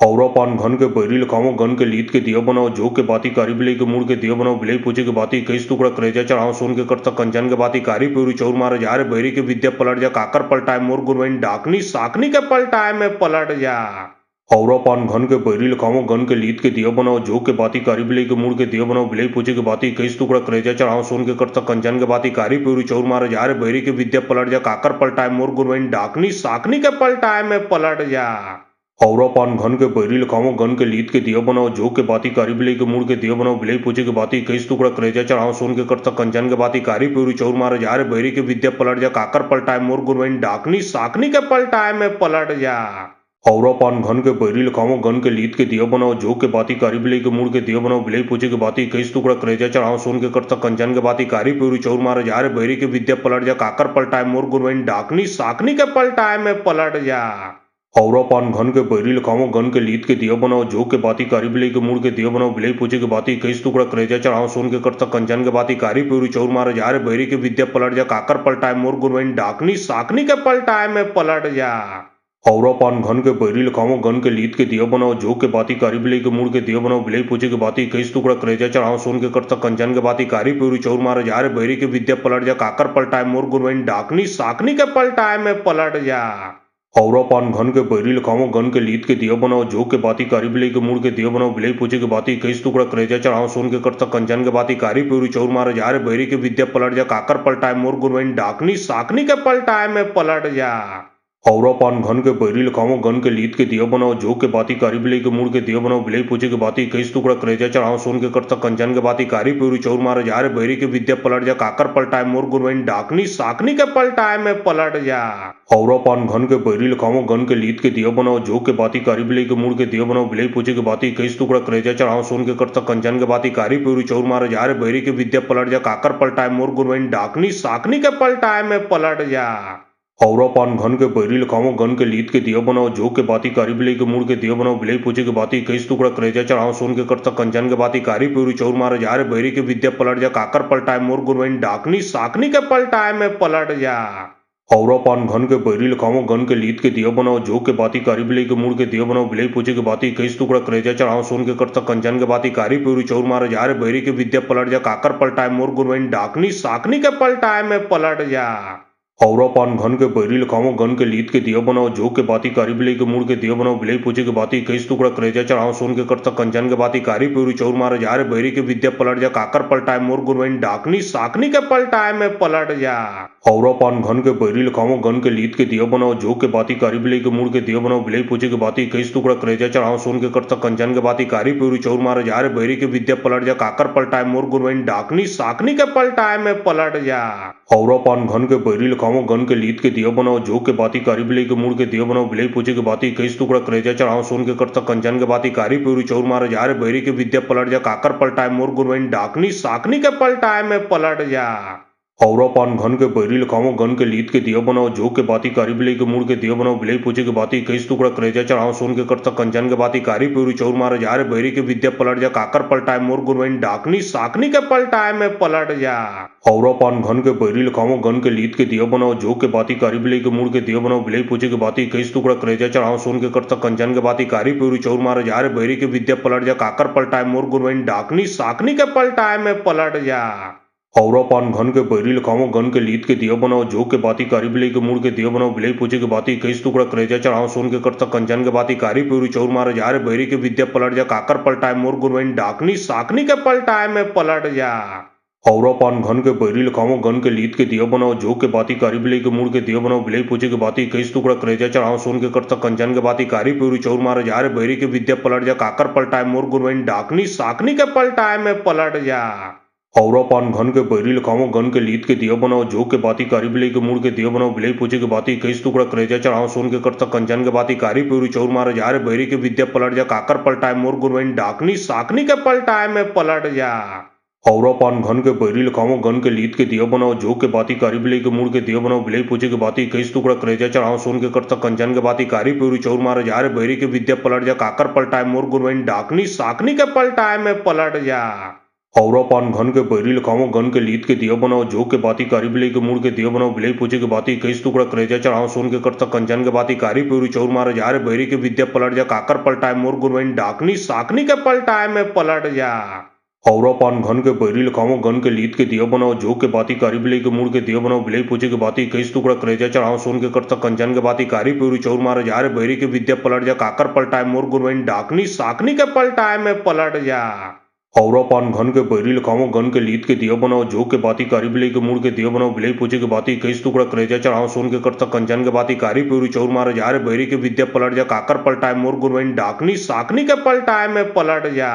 हौरा पान घन के बैरी लखाओ गन के लीद के दिया बनाओ जो के बाती कारी बिलई के मुड़ के दिया बनाओ बिलई पूछे के बाती कई टुकड़ा करेजा चढ़ाओ सोन के करता कंजन के बाती कारी प्यूरी चौर मारे जा रे बैरी के विद्या पलट जा काकर पलटाए मोर गुरवैन डाकनी साकनी के पलटाए में पलट जा। हौरा पान घन के बैरी लखाओ गन के लीद के दिया बनाओ जो के बाती कारी बिलई के मुड़ के दिया बनाओ बिलई पूछे के बाती कई टुकड़ा करेजा चढ़ाओ सोन के करता कंजन के बाती कारी प्यूरी चौर मारे जा रे बैरी के विद्या पलट जा काकर पलटाए मोर गुरवैन डाकनी साकनी के पलटाए में पलट जा। हौरा पान घन के बैरी लखाओ गन के लीद के दिया बनाओ जो के बाती कारी बिलई के मुड़ के दिया बनाओ बिलई पूछे के बाती कई टुकड़ा करेजा चढ़ाओ सोन के करता कंजन के बाती कारी प्यूरी चौर मारे जा रे बैरी के विद्या पलट जा काकर पलटाए मोर गुरवैन डाकनी साकनी के पलटाए में पलट जा। हौरा पान घन के बैरी लखाओ गन के लीद के दिया बनाओ जो के बाती कारी बिलई के मुड़ के दिया बनाओ बिलई पूछे के बाती कई टुकड़ा करेजा चढ़ाओ सोन के करता कंजन के बाती कारी प्यूरी चौर मारे जा रे बैरी के विद्या पलट जा काकर पलटाए मोर गुरवैन डाकनी साकनी के पलटाए में पलट जा। हौरा पान घन के बैरी लखाओ गन के लीद के दिया बनाओ जो के बाती कारी बिलई के मुड़ के दिया बनाओ बिलई पूछे के बाती कई टुकड़ा करेजा चढ़ाओ सोन के करता कंजन के बाती कारी प्यूरी चौर मारे जा रे बैरी के विद्या पलट जा काकर पलटाए मोर गुरवैन डाकनी साकनी के पलटाए में पलट जा। हौरा पान घन के बैरी लखाओ गन के लीद के दिया बनाओ जो के बाती कारी बिलई के मुड़ के दिया बनाओ बिलई पूछे के बाती कई टुकड़ा करेजा चढ़ाओ सोन के करता कंजन के बाती कारी प्यूरी चौर मारे जा रे बैरी के विद्या पलट जा काकर पलटाए मोर गुरवैन डाकनी साकनी के पलटाए में पलट जा। हौरा पान घन के बैरी लखाओ गन के लीद के दिया बनाओ जो के बाती कारी बिलई के मुड़ के दिया बनाओ बिलई पूछे के बाती कई टुकड़ा करेजा चढ़ाओ सोन के करता कंजन के बाती कारी प्यूरी चौर मारे जा रे बैरी के विद्या पलट जा काकर पलटाए मोर गुरवैन डाकनी साकनी के पलटाए में पलट जा। हौरा पान घन के बैरी लखाओ गन के लीद के दिया बनाओ जो के बाती कारी बिलई के मुड़ के दिया बनाओ बिलई पूछे के बाती कई टुकड़ा करेजा चढ़ाओ सोन के करता कंजन के बाती कारी प्यूरी चौर मारे जा रे बैरी के विद्या पलट जा काकर पलटाए मोर गुरवैन डाकनी साकनी के पलटाए में पलट जा। हौरा पान घन के बैरी लखाओ गन के लीद के दिया बनाओ जो के बाती कारी बिलई के मुड़ के दिया बनाओ बिलई पूछे के बाती कई टुकड़ा करेजा चढ़ाओ सोन के करता कंजन के बाती कारी प्यूरी चौर मारे जा रे बैरी के विद्या पलट जा काकर पलटाए मोर गुरवैन डाकनी साकनी के पलटाए में पलट जा। हौरा पान घन के बैरी लखाओ गन के लीद के दिया बनाओ जो के बाती कारी बिलई के मुड़ के दिया बनाओ बिलई पूछे के बाती कई टुकड़ा करेजा चढ़ाओ सोन के करता कंजन के बाती कारी प्यूरी चौर मारे जा रे बैरी के विद्या पलट जा काकर पलटाए मोर गुरवैन डाकनी साकनी के पलटाए में पलट जा। हौरा पान घन के बैरी लखाओ गन के लीद के दिया बनाओ जो के बाती कारी बिलई के मुड़ के दिया बनाओ बिलई पूछे के बाती कई टुकड़ा करेजा चढ़ाओ सोन के करता कंजन के बाती कारी प्यूरी चौर मारे जा रे बैरी के विद्या पलट जा काकर पलटाए मोर गुरवैन डाकनी साकनी के पलटाए में पलट जा। हौरा पान घन के बैरी लखाओ गन के लीद के दिया बनाओ जो के बाती कारी बिलाई के मुड़ के दिया बनाओ बिलाई पूछे के बाती कई टुकड़ा करेजा चढ़ाओ सोन के करता कंचन के बाती कारी प्यूरी चौर मारे जा रे बैरी के विद्या पलट जा काकर पलटाए मोर गुरवैन डाकनी साकनी के पलटाए में पलट जा। हौरा पान घन के बैरी लखाओ गन के लीद के दिया बनाओ जो के बाती कारी बिलाई के मुड़ के दिया बनाओ बिलाई पूछे के बाती कई टुकड़ा करेजा चढ़ाओ सोन के करता कंचन के बाती कारी प्यूरी चौर मारे जा रे बैरी के विद्या पलट जा काकर पलटाए मोर गुरवैन डाकनी साकनी के पलटाए में पलट जा। हौरा पान घन के बैरी लखाओ गन के लीद के दिया बनाओ जो के बाती कारी बिलाई के मुड़ के दिया बनाओ बिलाई पूछे के बाती कई टुकड़ा करेजा चढ़ाओ सोन के करता कंचन के बाती कारी प्यूरी चौर मारे जा रे बैरी के विद्या पलट जा काकर पलटाए मोर गुरवैन डाकनी साकनी के पलटाए में पलट जा। हौरा पान घन के बैरी लखाओ गन के लीद के दिया बनाओ जो के बाती कारी बिलाई के मुड़ के दिया बनाओ बिलाई पूछे के बाती कई टुकड़ा करेजा चढ़ाओ सोन के करता कंचन के बाती कारी प्यूरी चौर मारे जा रे बैरी के विद्या पलट जा काकर पलटाए मोर गुरवैन डाकनी साकनी के पलटाए में पलट जा। हौरा पान घन के बैरी लखाओ गन के लीद के दिया बनाओ जो के बाती कारी बिलाई के मुड़ के दिया बनाओ बिलाई पूछे के बाती कई टुकड़ा करेजा चढ़ाओ सोन के करता कंचन के बाती कारी प्यूरी चौर मारे जा रे बैरी के विद्या पलट जा काकर पलटाए मोर गुरवैन डाकनी साकनी के पलटाए में पलट जा। हौरा पान घन के बैरी लखाओ गन के लीद के दिया बनाओ जो के बाती कारी बिलाई के मुड़ के दिया बनाओ बिलाई पूछे के बाती कई टुकड़ा करेजा चढ़ाओ सोन के करता कंचन के बाती कारी प्यूरी चौर मारे जा रे बैरी के विद्या पलट जा काकर पलटाए मोर गुरवैन डाकनी साकनी के पलटाए में पलट जा। हौरा पान घन के बैरी लखाओ गन के लीद के दिया बनाओ जो के बाती कारी बिलाई के मुड़ के दिया बनाओ बिलाई पूछे के बाती कई टुकड़ा करेजा चढ़ाओ सोन के करता कंचन के बाती कारी प्यूरी चौर मारे जा रे बैरी के विद्या पलट जा काकर पलटाए मोर गुरवैन डाकनी साकनी के पलटाए में पलट जा। हौरा पान घन के बैरी लखाओ गन के लीद के दिया बनाओ जो के बाती कारी बिलाई के मुड़ के दिया बनाओ बिलाई पूछे के बाती कई टुकड़ा करेजा चढ़ाओ सोन के करता कंचन के बाती कारी प्यूरी चौर मारे जा रे बैरी के विद्या पलट जा काकर पलटाए मोर गुरवैन डाकनी साकनी के पलटाए में पलट जा। हौरा पान घन के बैरी लखाओ गन के लीद के दिया बनाओ जो के बाती कारी बिलाई के मुड़ के दिया बनाओ बिलाई पूछे के बाती कई टुकड़ा करेजा चढ़ाओ सोन के करता कंचन के बाती कारी प्यूरी चौर मारे जा रे बैरी के विद्या पलट जा काकर पलटाए मोर गुरवैन डाकनी साकनी के पलटाए में पलट जा। हौरा पान घन के बैरी लखाओ गन के लीद के दिया बनाओ जो के बाती कारी बिलाई के मुड़ के दिया बनाओ बिलाई पूछे के बाती कई टुकड़ा करेजा चढ़ाओ सोन के करता कंचन के बाती कारी प्यूरी चौर मारे जा रे बैरी के विद्या पलट जा काकर पलटाए मोर गुरवैन डाकनी साकनी के पलटाए में पलट जा। हौरा पान घन के बैरी लखाओ गन के लीद के दिया बनाओ जो के बाती कारी बिलाई के मुड़ के दिया बनाओ बिलाई पूछे के बाती कई टुकड़ा करेजा चढ़ाओ सोन के करता कंचन के बाती कारी प्यूरी चौर मारे जा रे बैरी के विद्या पलट जा काकर पलटाए मोर गुरवैन डाकनी साकनी के पलटाए में पलट जा। हौरा पान घन के बैरी लखाओ गन के लीद के दिया बनाओ जो के बाती कारी बिलाई के मुड़ के दिया बनाओ बिलाई पूछे के बाती कई टुकड़ा करेजा चढ़ाओ सोन के करता कंचन के बाती कारी प्यूरी चौर मारे जा रे बैरी के विद्या पलट जा काकर पलटाए मोर गुरवैन डाकनी साकनी के पलटाए में पलट जा।